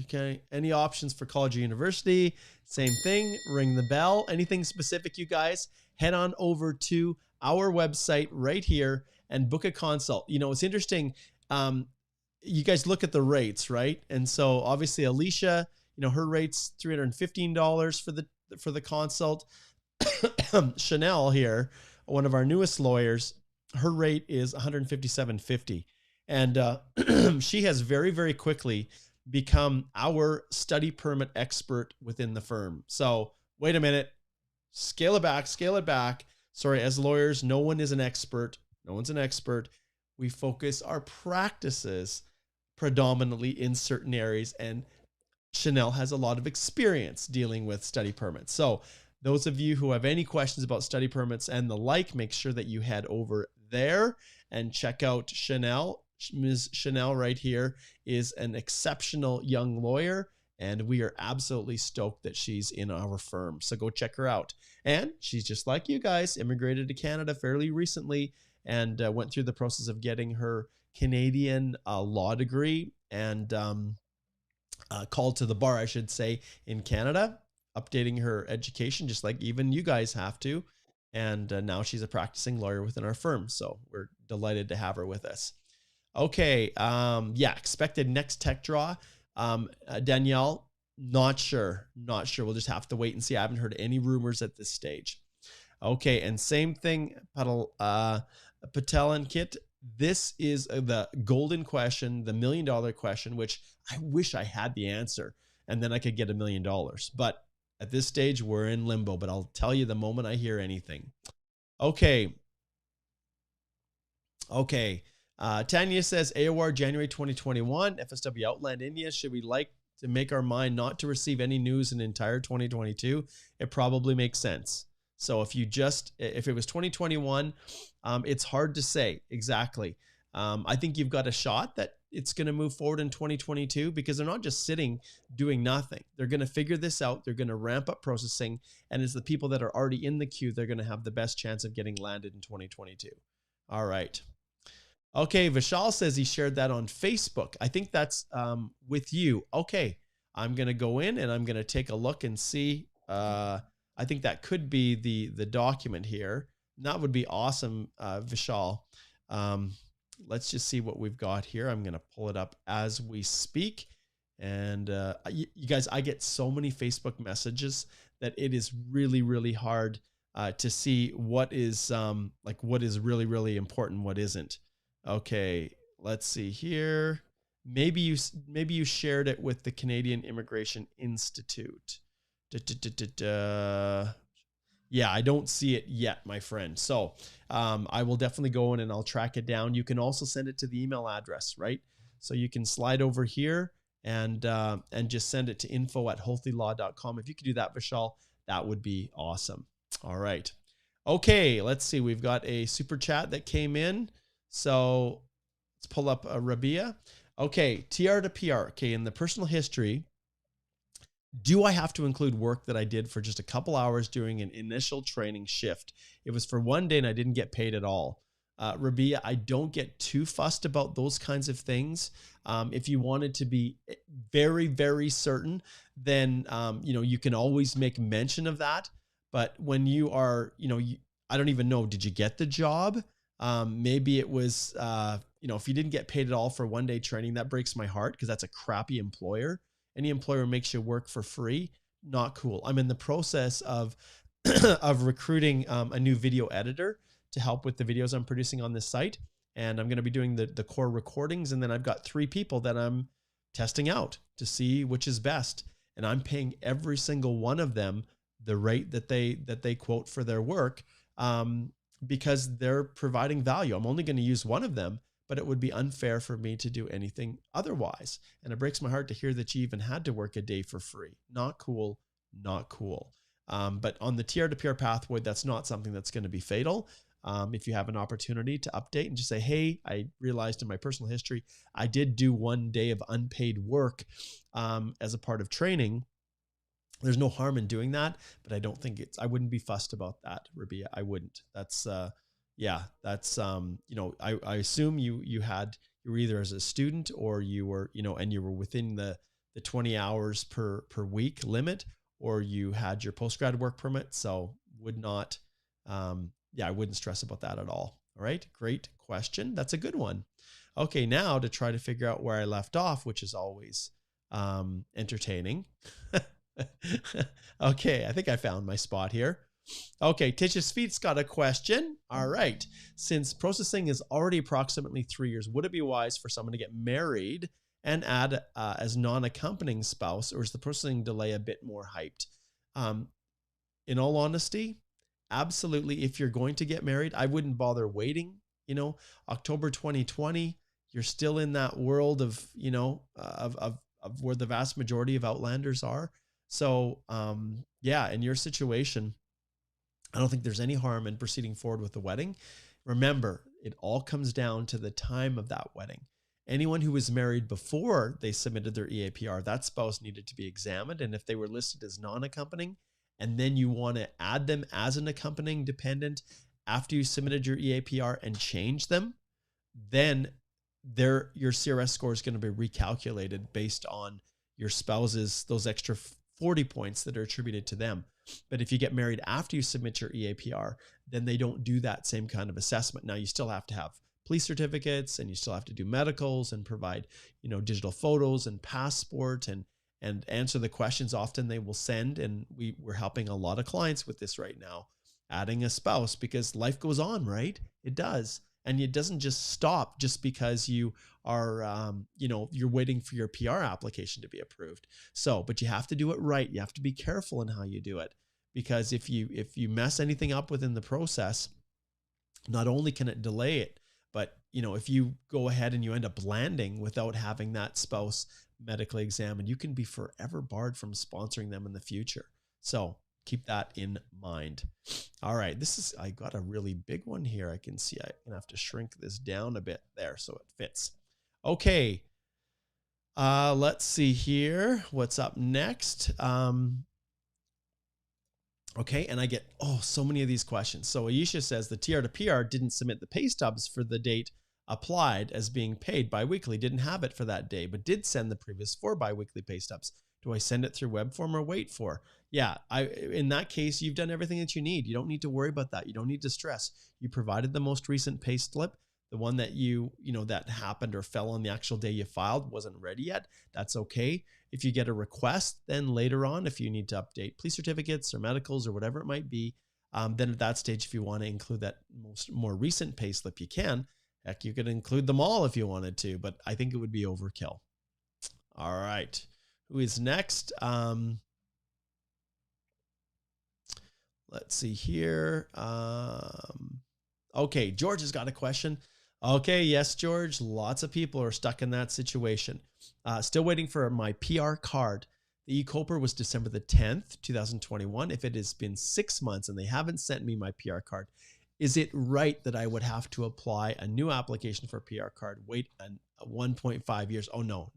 Okay. Any options for college or university? Same thing. Ring the bell. Anything specific, you guys? Head on over to our website right here and book a consult. You know, it's interesting. You guys look at the rates, right? And so obviously Alicia, you know, her rate's $315 for the consult. Chanel here, one of our newest lawyers, her rate is $157.50. And she has very, very quickly become our study permit expert within the firm. So wait a minute, scale it back, scale it back. Sorry, as lawyers, no one is an expert. No one's an expert. We focus our practices predominantly in certain areas, and Chanel has a lot of experience dealing with study permits. So those of you who have any questions about study permits and the like, make sure that you head over there and check out Chanel. Ms. Chanel right here is an exceptional young lawyer, and we are absolutely stoked that she's in our firm. So go check her out. And she's just like you guys, immigrated to Canada fairly recently and went through the process of getting her Canadian law degree and called to the bar, I should say, in Canada, updating her education, just like even you guys have to. And now she's a practicing lawyer within our firm. So we're delighted to have her with us. Okay. Yeah. Expected next tech draw. Danielle, not sure. We'll just have to wait and see. I haven't heard any rumors at this stage. Okay. And same thing, Patel and Kit. This is the golden question, the $1 million question, which I wish I had the answer and then I could get $1 million. But at this stage, we're in limbo, but I'll tell you the moment I hear anything. Okay. Tanya says AOR January 2021, FSW Outland India. Should we like to make our mind not to receive any news in entire 2022, it probably makes sense. So if it was 2021, it's hard to say exactly. I think you've got a shot that it's going to move forward in 2022 because they're not just sitting doing nothing. They're going to figure this out. They're going to ramp up processing. And it's the people that are already in the queue, they're going to have the best chance of getting landed in 2022. All right. Okay, Vishal says he shared that on Facebook. I think that's with you. Okay, I'm going to go in and I'm going to take a look and see. I think that could be the document here. And that would be awesome, Vishal. Let's just see what we've got here. I'm going to pull it up as we speak. And you guys, I get so many Facebook messages that it is really, really hard to see what is what is really, really important, what isn't. Okay, let's see here. Maybe you shared it with the Canadian Immigration Institute. Yeah, I don't see it yet, my friend. So I will definitely go in and I'll track it down. You can also send it to the email address, right? So you can slide over here and just send it to info@healthylaw.com. If you could do that, Vishal, that would be awesome. All right. Okay, let's see. We've got a super chat that came in. So let's pull up Rabia. Okay, TR to PR. Okay, in the personal history, do I have to include work that I did for just a couple hours during an initial training shift? It was for one day and I didn't get paid at all. Rabia, I don't get too fussed about those kinds of things. If you wanted to be very, very certain, then you can always make mention of that. But when you are, I don't even know, did you get the job? Maybe it was, if you didn't get paid at all for one day training, that breaks my heart because that's a crappy employer. Any employer makes you work for free. Not cool. I'm in the process of recruiting a new video editor to help with the videos I'm producing on this site. And I'm going to be doing the core recordings. And then I've got 3 people that I'm testing out to see which is best. And I'm paying every single one of them the rate that they quote for their work because they're providing value. I'm only going to use one of them, but it would be unfair for me to do anything otherwise. And it breaks my heart to hear that you even had to work a day for free. Not cool, not cool. But on the TR to PR pathway, that's not something that's going to be fatal. If you have an opportunity to update and just say, hey, I realized in my personal history, I did do one day of unpaid work as a part of training. There's no harm in doing that, but I don't think I wouldn't be fussed about that, Rabia. I wouldn't. That's, I assume you were either as a student or you were, and you were within the 20 hours per week limit, or you had your postgrad work permit. So would not, I wouldn't stress about that at all. All right. Great question. That's a good one. Okay. Now to try to figure out where I left off, which is always entertaining. Okay. I think I found my spot here. Okay, Tish's Feet's got a question. All right. Since processing is already approximately 3 years, would it be wise for someone to get married and add as non-accompanying spouse, or is the processing delay a bit more hyped? In all honesty, absolutely. If you're going to get married, I wouldn't bother waiting. October 2020, you're still in that world of, of where the vast majority of outlanders are. So, in your situation, I don't think there's any harm in proceeding forward with the wedding. Remember, it all comes down to the time of that wedding. Anyone who was married before they submitted their EAPR, that spouse needed to be examined. And if they were listed as non-accompanying, and then you want to add them as an accompanying dependent after you submitted your EAPR and change them, then your CRS score is going to be recalculated based on your spouse's, those extra 40 points that are attributed to them. But if you get married after you submit your EAPR, then they don't do that same kind of assessment. Now you still have to have police certificates and you still have to do medicals and provide, digital photos and passport and answer the questions often they will send. And we're helping a lot of clients with this right now, adding a spouse because life goes on, right? It does. And it doesn't just stop just because you are, you're waiting for your PR application to be approved. So, but you have to do it right. You have to be careful in how you do it, because if you mess anything up within the process, not only can it delay it, but if you go ahead and you end up landing without having that spouse medically examined, you can be forever barred from sponsoring them in the future. So keep that in mind. All right, I got a really big one here. I can see I'm gonna have to shrink this down a bit there so it fits. Okay, let's see here. What's up next? Okay, and I get, so many of these questions. So Aisha says the TR to PR didn't submit the pay stubs for the date applied as being paid biweekly, didn't have it for that day, but did send the previous 4 biweekly pay stubs. Do I send it through web form or wait for? Yeah, in that case, you've done everything that you need. You don't need to worry about that. You don't need to stress. You provided the most recent pay slip. The one that that happened or fell on the actual day you filed wasn't ready yet. That's okay. If you get a request, then later on, if you need to update police certificates or medicals or whatever it might be, then at that stage, if you want to include that more recent pay slip, you can. Heck, you could include them all if you wanted to, but I think it would be overkill. All right. Who is next? Let's see here. Okay, George has got a question. Okay, yes, George. Lots of people are stuck in that situation. Still waiting for my PR card. The e-Coper was December the 10th, 2021. If it has been 6 months and they haven't sent me my PR card, is it right that I would have to apply a new application for a PR card? Wait 1.5 years. Oh, no,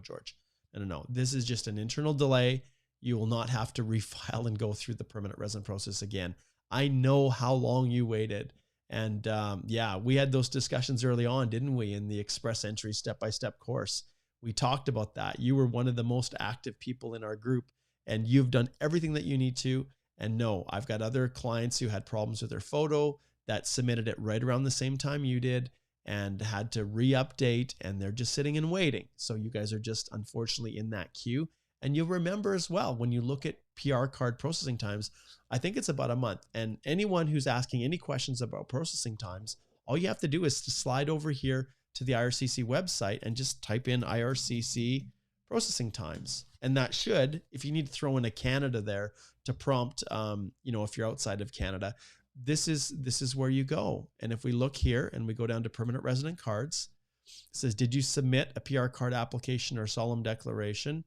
George. No. This is just an internal delay. You will not have to refile and go through the permanent resident process again. I know how long you waited. And yeah, we had those discussions early on, didn't we? In the Express Entry step-by-step course, we talked about that. You were one of the most active people in our group, and you've done everything that you need to. And no, I've got other clients who had problems with their photo that submitted it right around the same time you did and had to re-update, and they're just sitting and waiting. So you guys are just unfortunately in that queue. And you'll remember as well, when you look at PR card processing times, I think it's about a month. And anyone who's asking any questions about processing times, all you have to do is to slide over here to the IRCC website and just type in IRCC processing times. And that should, if you need to throw in a Canada there to prompt, if you're outside of Canada, this is where you go. And if we look here and we go down to permanent resident cards, it says, did you submit a PR card application or solemn declaration?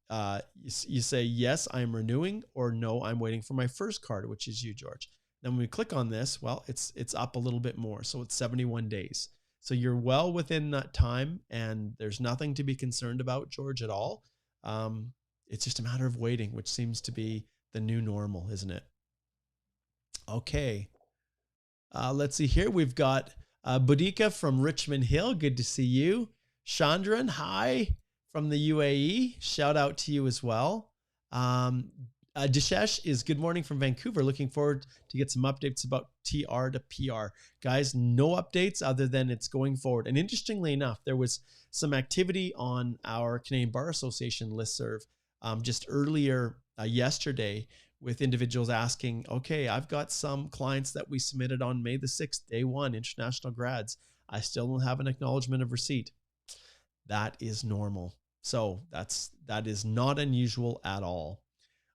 You say, yes, I'm renewing, or no, I'm waiting for my first card, which is you, George. Then when we click on this, well, it's up a little bit more. So it's 71 days. So you're well within that time, and there's nothing to be concerned about, George, at all. It's just a matter of waiting, which seems to be the new normal, isn't it? Okay. Let's see here. We've got Boudica from Richmond Hill. Good to see you. Chandran, hi. From the UAE, shout out to you as well. Dishesh is good morning from Vancouver. Looking forward to get some updates about TR to PR. Guys, no updates other than it's going forward. And interestingly enough, there was some activity on our Canadian Bar Association listserv just earlier yesterday with individuals asking, okay, I've got some clients that we submitted on May the 6th, day 1, international grads. I still don't have an acknowledgement of receipt. That is normal. So that is not unusual at all.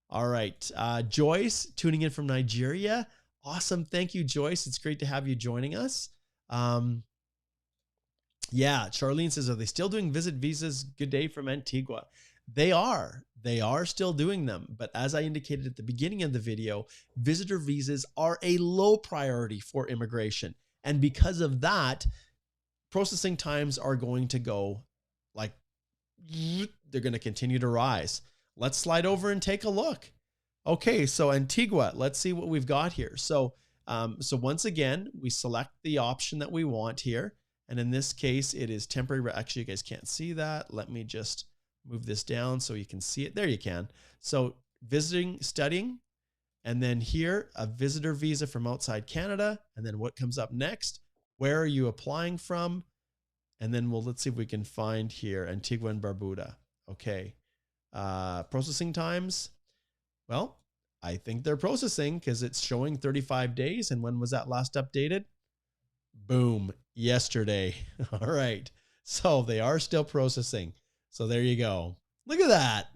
All right. Joyce tuning in from Nigeria. Awesome. Thank you, Joyce. It's great to have you joining us. Yeah. Charlene says, are they still doing visit visas? Good day from Antigua. They are still doing them. But as I indicated at the beginning of the video, visitor visas are a low priority for immigration. And because of that, processing times are going to go like, they're going to continue to rise. Let's slide over and take a look. Okay, so Antigua, let's see what we've got here. So once again, we select the option that we want here. And in this case, it is temporary. Actually, you guys can't see that. Let me just move this down so you can see it. There you can. So visiting, studying, and then here, a visitor visa from outside Canada. And then what comes up next? Where are you applying from? And then let's see if we can find here Antigua and Barbuda. Okay. Processing times. Well, I think they're processing because it's showing 35 days. And when was that last updated? Boom. Yesterday. All right. So they are still processing. So there you go. Look at that.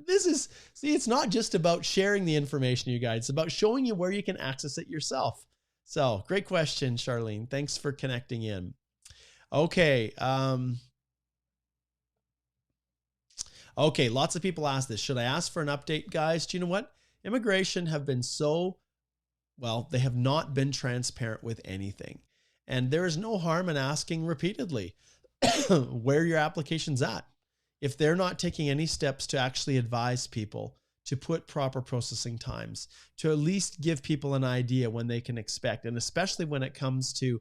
See, it's not just about sharing the information, you guys. It's about showing you where you can access it yourself. So great question, Charlene. Thanks for connecting in. Okay. Okay, lots of people ask this. Should I ask for an update, guys? Do you know what? Immigration have been well, they have not been transparent with anything. And there is no harm in asking repeatedly where your application's at. If they're not taking any steps to actually advise people to put proper processing times, to at least give people an idea when they can expect, and especially when it comes to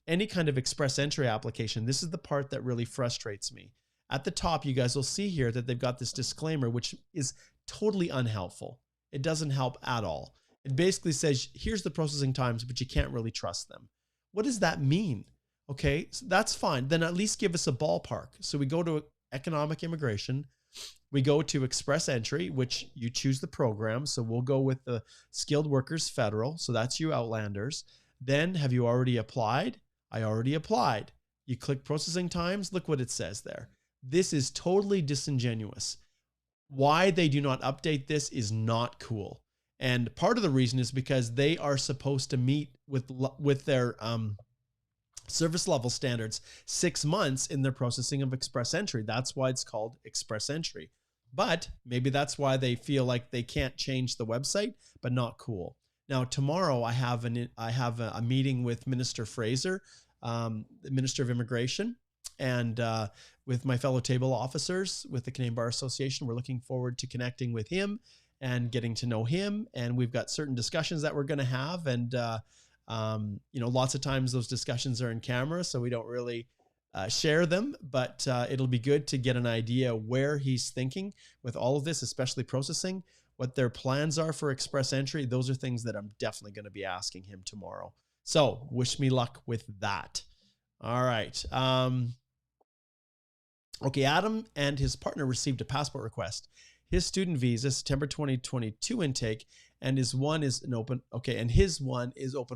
any kind of express entry application, this is the part that really frustrates me. At the top, you guys will see here that they've got this disclaimer, which is totally unhelpful. It doesn't help at all. It basically says, here's the processing times, but you can't really trust them. What does that mean? Okay, so that's fine. Then at least give us a ballpark. So we go to economic immigration. We go to express entry, which you choose the program. So we'll go with the skilled workers federal. So that's you outlanders. Then have you already applied? I already applied. You click processing times. Look what it says there. This is totally disingenuous. Why they do not update this is not cool. And part of the reason is because they are supposed to meet with their service level standards 6 months in their processing of express entry. That's why it's called express entry. But maybe that's why they feel like they can't change the website, but not cool. Now, tomorrow I have a meeting with Minister Fraser, the Minister of Immigration, and with my fellow table officers with the Canadian Bar Association. We're looking forward to connecting with him and getting to know him. And we've got certain discussions that we're going to have. And, lots of times those discussions are in camera, so we don't really share them, but it'll be good to get an idea where he's thinking with all of this, especially processing, what their plans are for express entry. Those are things that I'm definitely going to be asking him tomorrow. So wish me luck with that. All right. Okay, Adam and his partner received a passport request. His student visa, September 2022 intake, and his one is open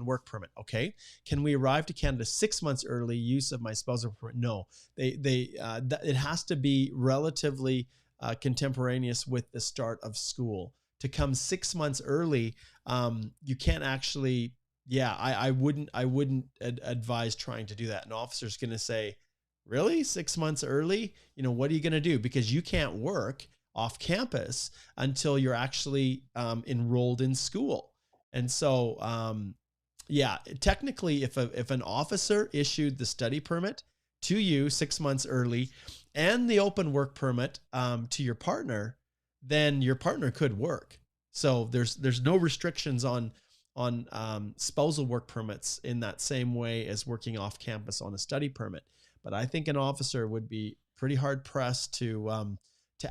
work permit. Okay, can we arrive to Canada 6 months early? Use of my spousal permit? No, it has to be relatively contemporaneous with the start of school. To come 6 months early, you can't actually. Yeah, I wouldn't advise trying to do that. An officer's going to say, really, 6 months early? What are you going to do? Because you can't work off campus until you're actually enrolled in school. And so, technically, if an officer issued the study permit to you 6 months early and the open work permit to your partner, then your partner could work. So there's no restrictions on spousal work permits in that same way as working off campus on a study permit. But I think an officer would be pretty hard pressed to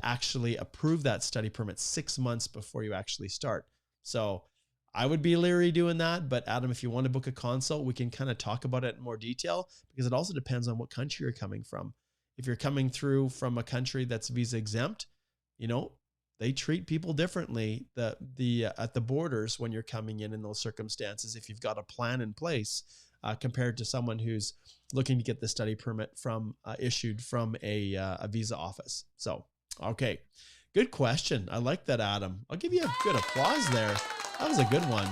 actually approve that study permit 6 months before you actually start. So I would be leery doing that. But Adam, if you want to book a consult, we can kind of talk about it in more detail, because it also depends on what country you're coming from. If you're coming through from a country that's visa exempt, they treat people differently at the borders when you're coming in those circumstances, if you've got a plan in place, compared to someone who's looking to get the study permit issued from a visa office. So, okay, good question. I like that, Adam. I'll give you a good applause there. That was a good one.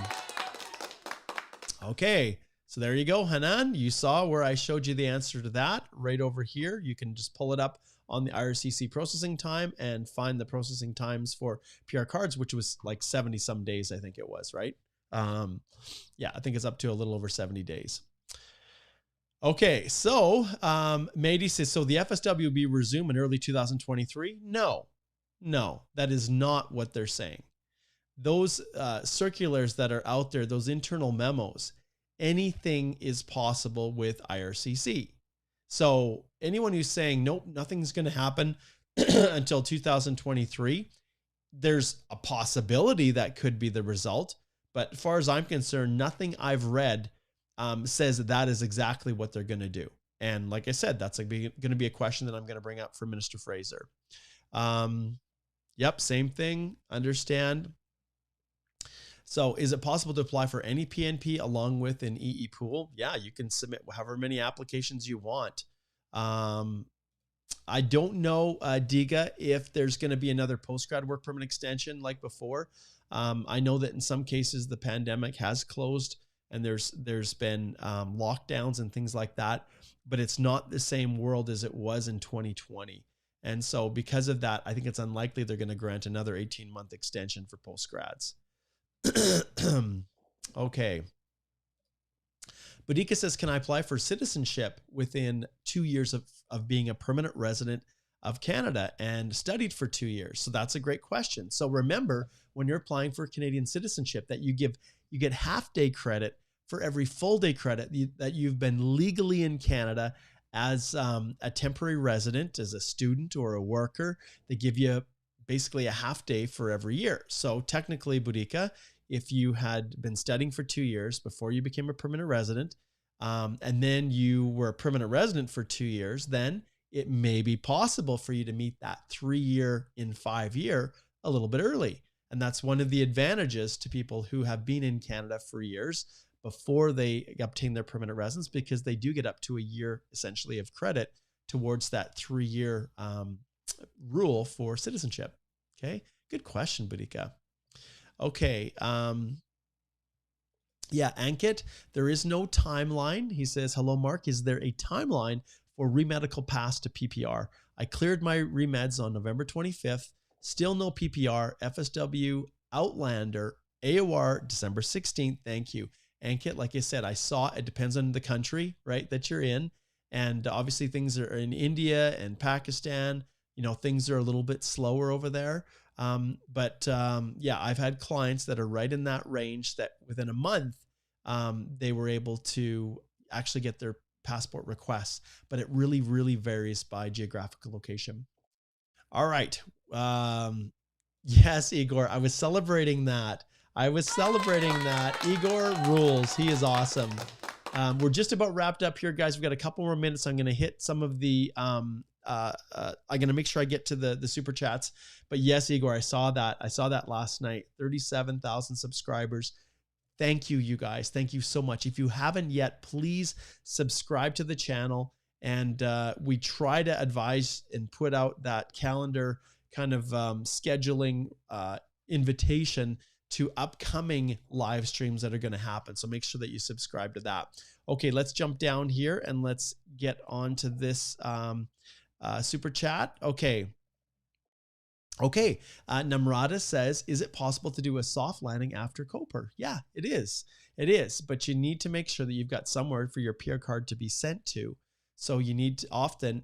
Okay, so there you go, Hanan. You saw where I showed you the answer to that right over here. You can just pull it up on the IRCC processing time and find the processing times for PR cards, which was like 70 some days, I think it was, right? I think it's up to a little over 70 days. Okay, so Mady says, so the FSW will be resumed in early 2023? No, that is not what they're saying. Those circulars that are out there, those internal memos, anything is possible with IRCC. So anyone who's saying, nope, nothing's going to happen until 2023, there's a possibility that could be the result. But as far as I'm concerned, nothing I've read says that is exactly what they're going to do. And like I said, that's going to be a question that I'm going to bring up for Minister Fraser. Yep, same thing. Understand. So is it possible to apply for any PNP along with an EE pool? Yeah, you can submit however many applications you want. I don't know, Diga, if there's going to be another postgrad work permit extension like before. I know that in some cases the pandemic has closed and there's been lockdowns and things like that, but it's not the same world as it was in 2020. And so because of that, I think it's unlikely they're going to grant another 18-month extension for postgrads. Okay. Budika says, can I apply for citizenship within 2 years of being a permanent resident of Canada and studied for 2 years? So that's a great question. So remember, when you're applying for Canadian citizenship, that you get half-day credit for every full-day credit that you've been legally in Canada as a temporary resident, as a student or a worker. They give you basically a half day for every year. So technically, Budika, if you had been studying for 2 years before you became a permanent resident, and then you were a permanent resident for 2 years, then it may be possible for you to meet that 3 year in 5 year a little bit early. And that's one of the advantages to people who have been in Canada for years before they obtain their permanent residence, because they do get up to a year essentially of credit towards that 3 year rule for citizenship. Okay, good question, Budika. Okay, yeah, Ankit, there is no timeline. He says, hello, Mark. Is there a timeline for remedical pass to PPR? I cleared my remeds on November 25th. Still no PPR, FSW, Outlander, AOR, December 16th. Thank you. Ankit, like I said, I saw it depends on the country, right, that you're in. And obviously things are in India and Pakistan, you know, things are a little bit slower over there. Yeah, I've had clients that are right in that range that within a month, they were able to actually get their passport requests, but it really, really varies by geographical location. All right. Yes, Igor, I was celebrating that. Igor rules. He is awesome. We're just about wrapped up here, guys. We've got a couple more minutes. I'm going to hit some of the, I'm going to make sure I get to the super chats. But yes, Igor, I saw that last night. 37,000 subscribers. Thank you, you guys. Thank you so much. If you haven't yet, please subscribe to the channel. And we try to advise and put out that calendar kind of scheduling invitation to upcoming live streams that are going to happen. So make sure that you subscribe to that. Okay, let's jump down here and let's get on to this super chat. Okay. Namrata says, is it possible to do a soft landing after COPR? Yeah, it is. It is, but you need to make sure that you've got somewhere for your PR card to be sent to. So you need to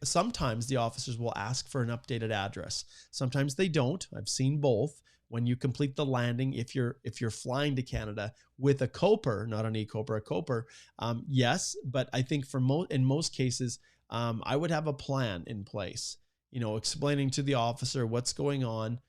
sometimes the officers will ask for an updated address. Sometimes they don't. I've seen both. When you complete the landing, if you're flying to Canada with a COPR, not an e-COPR, a COPR, yes. But I think in most cases, I would have a plan in place, you know, explaining to the officer what's going on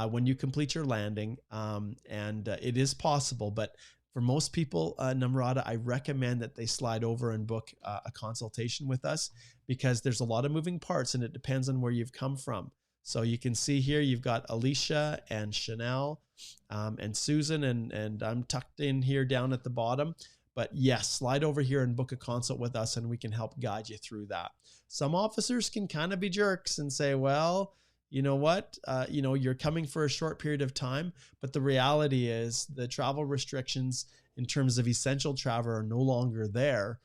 when you complete your landing. It is possible, but for most people, Namrata, I recommend that they slide over and book a consultation with us, because there's a lot of moving parts and it depends on where you've come from. So you can see here, you've got Alicia and Chanel and Susan, and I'm tucked in here down at the bottom. But yes, slide over here and book a consult with us and we can help guide you through that. Some officers can kind of be jerks and say, well, you know what, you're coming for a short period of time, but the reality is the travel restrictions in terms of essential travel are no longer there.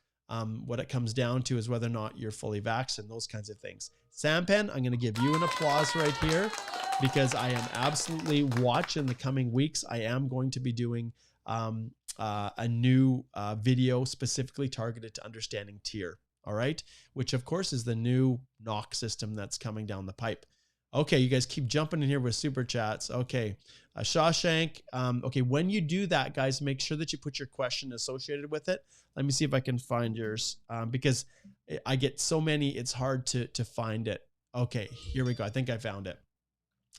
What it comes down to is whether or not you're fully vaccinated, those kinds of things. Sampan, I'm going to give you an applause right here, because I am absolutely watching the coming weeks. I am going to be doing a new video specifically targeted to understanding tier. All right. Which of course is the new knock system that's coming down the pipe. Okay. You guys keep jumping in here with super chats. Okay. Shawshank. Okay. When you do that, guys, make sure that you put your question associated with it. Let me see if I can find yours, because I get so many, it's hard to find it. Okay. Here we go. I think I found it.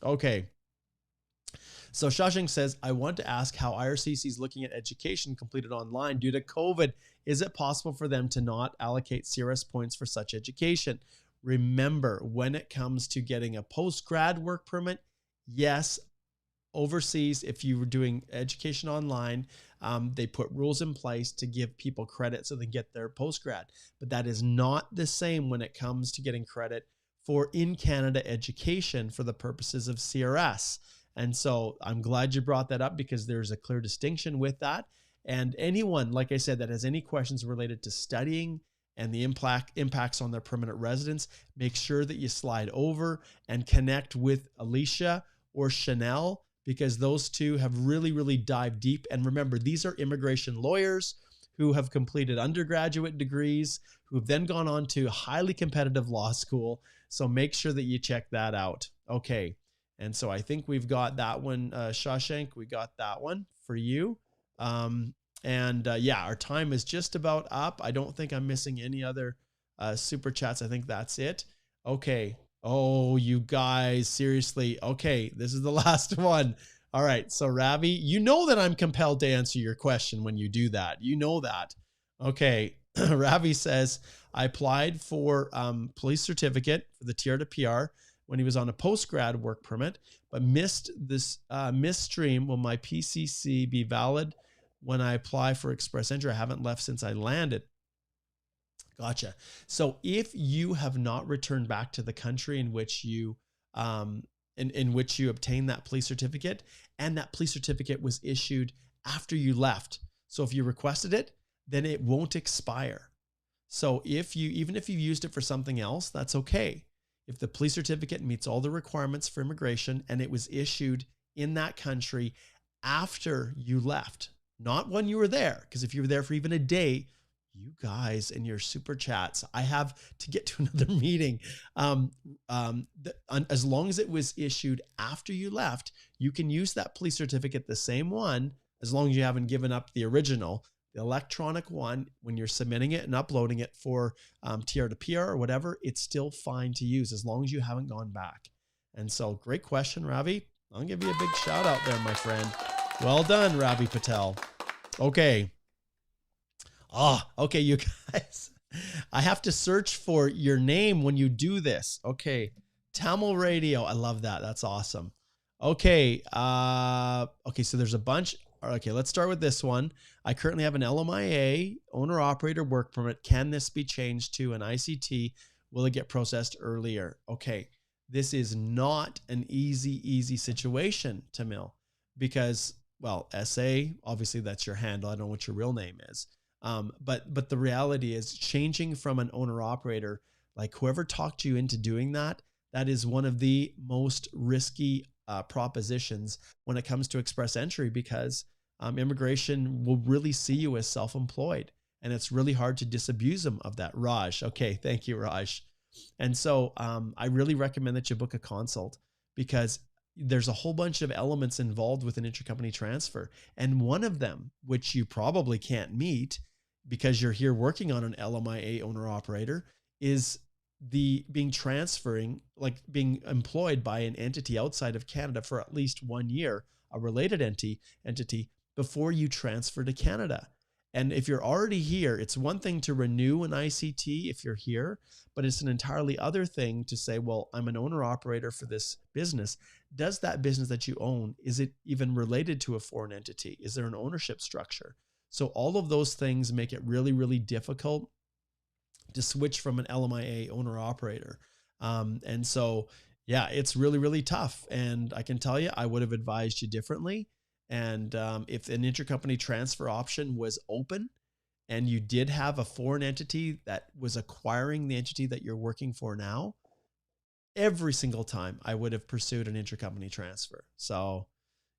Okay. So Shawshank says, I want to ask how IRCC is looking at education completed online due to COVID. Is it possible for them to not allocate CRS points for such education? Remember, when it comes to getting a post-grad work permit, yes, overseas, if you were doing education online, they put rules in place to give people credit so they get their post-grad. But that is not the same when it comes to getting credit for in-Canada education for the purposes of CRS. And so I'm glad you brought that up, because there's a clear distinction with that. And anyone, like I said, that has any questions related to studying and the impacts on their permanent residence, make sure that you slide over and connect with Alicia or Chanel, because those two have really dived deep. And remember, these are immigration lawyers who have completed undergraduate degrees, who have then gone on to highly competitive law school. So make sure that you check that out. Okay. And so I think we've got that one, Shawshank, we got that one for you. Yeah, our time is just about up. I don't think I'm missing any other super chats. I think that's it. Okay. Oh, you guys, seriously. Okay, this is the last one. All right. So Ravi, you know that I'm compelled to answer your question when you do that. You know that. Okay. Ravi says, I applied for police certificate for the TR to PR when he was on a post-grad work permit, but missed stream. Will my PCC be valid when I apply for express entry? I haven't left since I landed. Gotcha. So if you have not returned back to the country in which you in which you obtained that police certificate, and that police certificate was issued after you left, so if you requested it, then it won't expire. So even if you used it for something else, that's okay. If the police certificate meets all the requirements for immigration and it was issued in that country after you left, not when you were there, because if you were there for even a day, you guys and your super chats, I have to get to another meeting. As long as it was issued after you left, you can use that police certificate, the same one, as long as you haven't given up the original, the electronic one. When you're submitting it and uploading it for TR to PR or whatever, it's still fine to use as long as you haven't gone back. And so, great question, Ravi. I'll give you a big shout out there, my friend. Well done, Ravi Patel. Okay. Okay, you guys. I have to search for your name when you do this. Okay. Tamil Radio. I love that. That's awesome. Okay. Okay, so there's a bunch. Okay, let's start with this one. I currently have an LMIA, owner-operator work permit. Can this be changed to an ICT? Will it get processed earlier? Okay, this is not an easy situation, Tamil, because, well, SA, obviously that's your handle. I don't know what your real name is. But the reality is, changing from an owner-operator, like whoever talked you into doing that, that is one of the most risky propositions when it comes to express entry, because immigration will really see you as self-employed, and it's really hard to disabuse them of that. Raj. Okay. Thank you, Raj. And so I really recommend that you book a consult, because there's a whole bunch of elements involved with an intercompany transfer. And one of them, which you probably can't meet because you're here working on an LMIA owner operator, is the being employed by an entity outside of Canada for at least 1 year, a related entity, before you transfer to Canada. And if you're already here, it's one thing to renew an ICT if you're here, but it's an entirely other thing to say, well, I'm an owner operator for this business. Does that business that you own, is it even related to a foreign entity? Is there an ownership structure? So all of those things make it really difficult to switch from an LMIA owner operator. And so, yeah, it's really tough. And I can tell you, I would have advised you differently. And if an intercompany transfer option was open and you did have a foreign entity that was acquiring the entity that you're working for now, every single time I would have pursued an intercompany transfer. So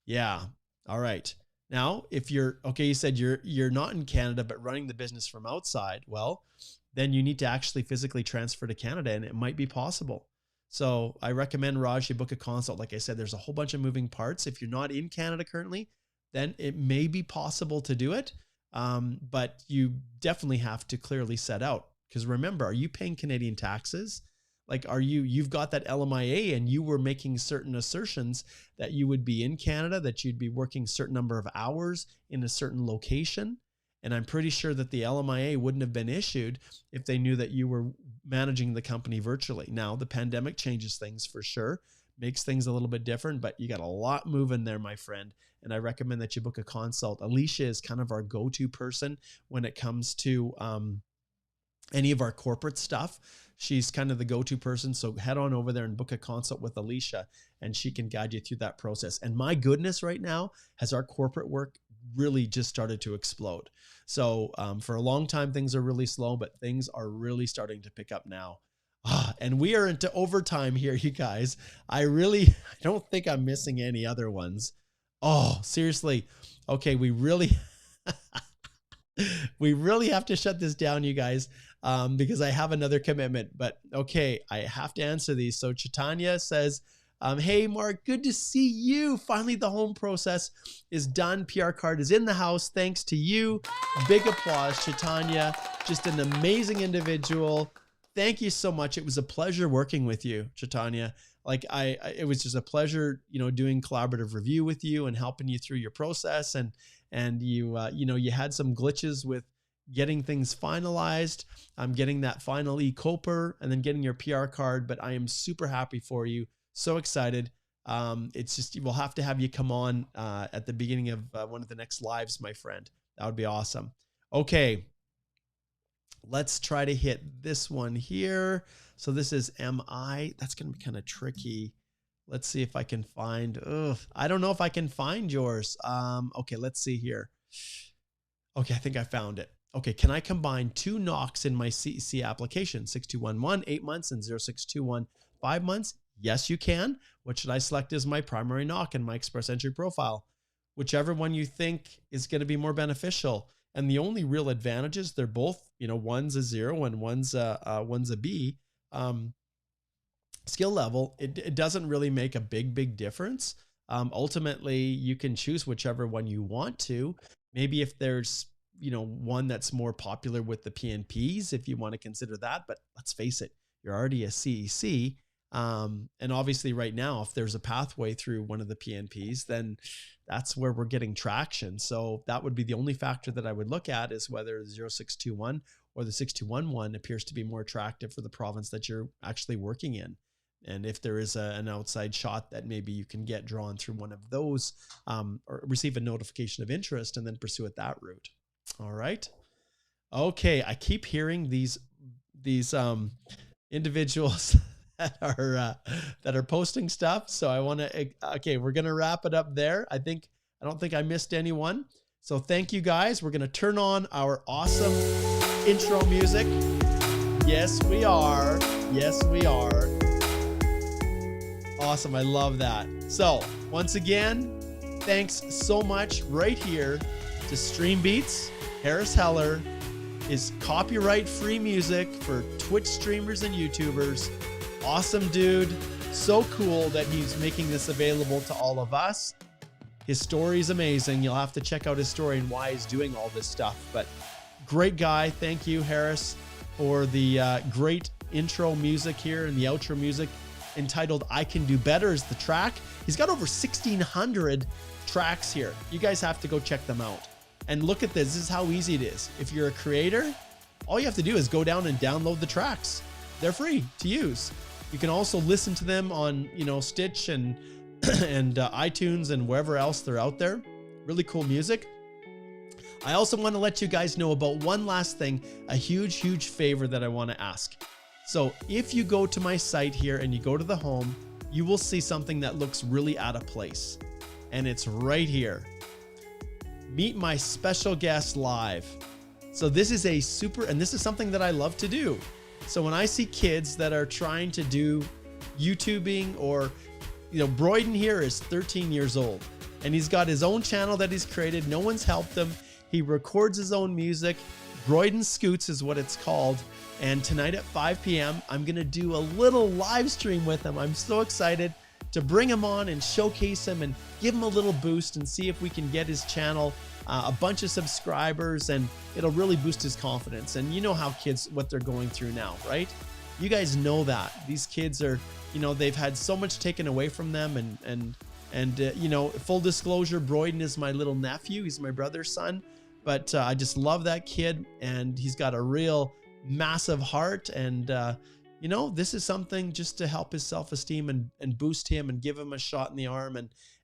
yeah. All right. Now, if you're, okay, you said you're not in Canada, but running the business from outside, well, then you need to actually physically transfer to Canada, and it might be possible. So I recommend, Raj, you book a consult. Like I said, there's a whole bunch of moving parts. If you're not in Canada currently, then it may be possible to do it. But you definitely have to clearly set out, because remember, are you paying Canadian taxes? Like, you've got that LMIA and you were making certain assertions that you would be in Canada, that you'd be working a certain number of hours in a certain location. And I'm pretty sure that the LMIA wouldn't have been issued if they knew that you were managing the company virtually. Now, the pandemic changes things for sure, makes things a little bit different, but you got a lot moving there, my friend. And I recommend that you book a consult. Alicia is kind of our go-to person when it comes to any of our corporate stuff. She's kind of the go-to person. So head on over there and book a consult with Alicia, and she can guide you through that process. And my goodness, right now, has our corporate work really just started to explode. So for a long time, things are really slow, but things are really starting to pick up now. And we are into overtime here, you guys. I don't think I'm missing any other ones. Oh, seriously. Okay, we really have to shut this down, you guys, because I have another commitment. But okay, I have to answer these. So Chaitanya says, hey, Mark, good to see you. Finally, the home process is done. PR card is in the house. Thanks to you. Big applause, Chaitanya. Just an amazing individual. Thank you so much. It was a pleasure working with you, Chaitanya. Like it was just a pleasure, doing collaborative review with you and helping you through your process. And you, you had some glitches with getting things finalized. Getting that final e-Coper and then getting your PR card. But I am super happy for you. So excited. It's just, we'll have to have you come on at the beginning of one of the next lives, my friend. That would be awesome. Okay. Let's try to hit this one here. So this is MI. That's going to be kind of tricky. Let's see if I can find, I don't know if I can find yours. Okay, let's see here. Okay, I think I found it. Okay, can I combine 2 knocks in my CEC application? 6211, 8 months, and 0621, 5 months? Yes, you can. What should I select as my primary knock in my express entry profile? Whichever one you think is going to be more beneficial. And the only real advantages, they're both, one's a 0 and one's a B. Skill level, it doesn't really make a big difference. Ultimately, you can choose whichever one you want to. Maybe if there's, one that's more popular with the PNPs, if you want to consider that. But let's face it, you're already a CEC. And obviously right now, if there's a pathway through one of the PNPs, then that's where we're getting traction. So that would be the only factor that I would look at, is whether 0621 or the 6211 appears to be more attractive for the province that you're actually working in. And if there is an outside shot that maybe you can get drawn through one of those, or receive a notification of interest and then pursue it that route. All right. Okay. I keep hearing these individuals that are posting stuff. So I want to, okay, we're going to wrap it up there. I don't think I missed anyone. So thank you guys. We're going to turn on our awesome intro music. Yes, we are. Yes, we are. Awesome. I love that. So once again, thanks so much right here to Stream Beats. Harris Heller is copyright-free music for Twitch streamers and YouTubers. Awesome dude. So cool that he's making this available to all of us. His story is amazing. You'll have to check out his story and why he's doing all this stuff. But great guy. Thank you, Harris, for the great intro music here and the outro music entitled I Can Do Better is the track. He's got over 1,600 tracks here. You guys have to go check them out. And look at this. This is how easy it is. If you're a creator, all you have to do is go down and download the tracks. They're free to use. You can also listen to them on, Stitch and iTunes and wherever else they're out there. Really cool music. I also want to let you guys know about one last thing, a huge favor that I want to ask. So if you go to my site here and you go to the home, you will see something that looks really out of place. And it's right here. Meet my special guest live. So this is this is something that I love to do. So when I see kids that are trying to do YouTubing, or, Broyden here is 13 years old and he's got his own channel that he's created. No one's helped him. He records his own music. Broyden Scoots is what it's called. And tonight at 5 p.m., I'm going to do a little live stream with him. I'm so excited to bring him on and showcase him and give him a little boost and see if we can get his channel a bunch of subscribers, and it'll really boost his confidence. And you know how kids, what they're going through now, right? You guys know that these kids are, they've had so much taken away from them. And full disclosure, Broyden is my little nephew. He's my brother's son, but I just love that kid, and he's got a real massive heart. And, this is something just to help his self-esteem and boost him and give him a shot in the arm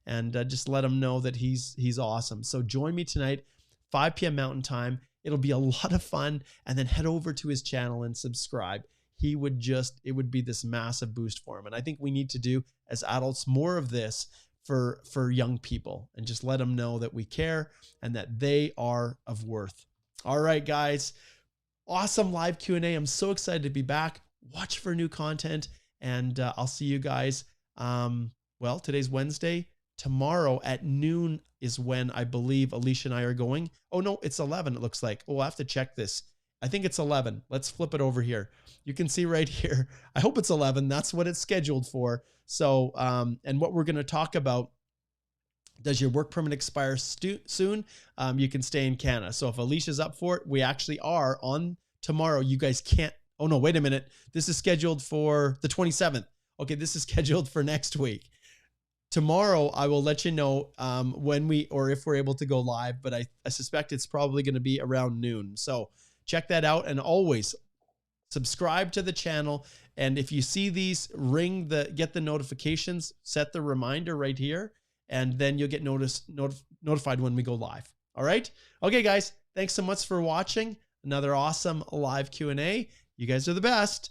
and just let him know that he's awesome. So join me tonight, 5 p.m. Mountain Time. It'll be a lot of fun. And then head over to his channel and subscribe. It would be this massive boost for him. And I think we need to do, as adults, more of this, for young people, and just let them know that we care and that they are of worth. All right, guys. Awesome live Q&A. I'm so excited to be back. Watch for new content, and I'll see you guys. Well, today's Wednesday. Tomorrow at noon is when I believe Alicia and I are going. Oh, no, it's 11, it looks like. Oh, I'll have to check this. I think it's 11. Let's flip it over here. You can see right here. I hope it's 11. That's what it's scheduled for. So, and what we're going to talk about, does your work permit expire soon? You can stay in Canada. So if Alicia's up for it, we actually are on tomorrow. You guys can't, oh no, wait a minute. This is scheduled for the 27th. Okay, this is scheduled for next week. Tomorrow, I will let you know when we, or if we're able to go live, but I suspect it's probably going to be around noon. So check that out, and always subscribe to the channel. And if you see these, get the notifications, set the reminder right here, and then you'll get notified when we go live. All right. Okay, guys, thanks so much for watching another awesome live Q&A. You guys are the best.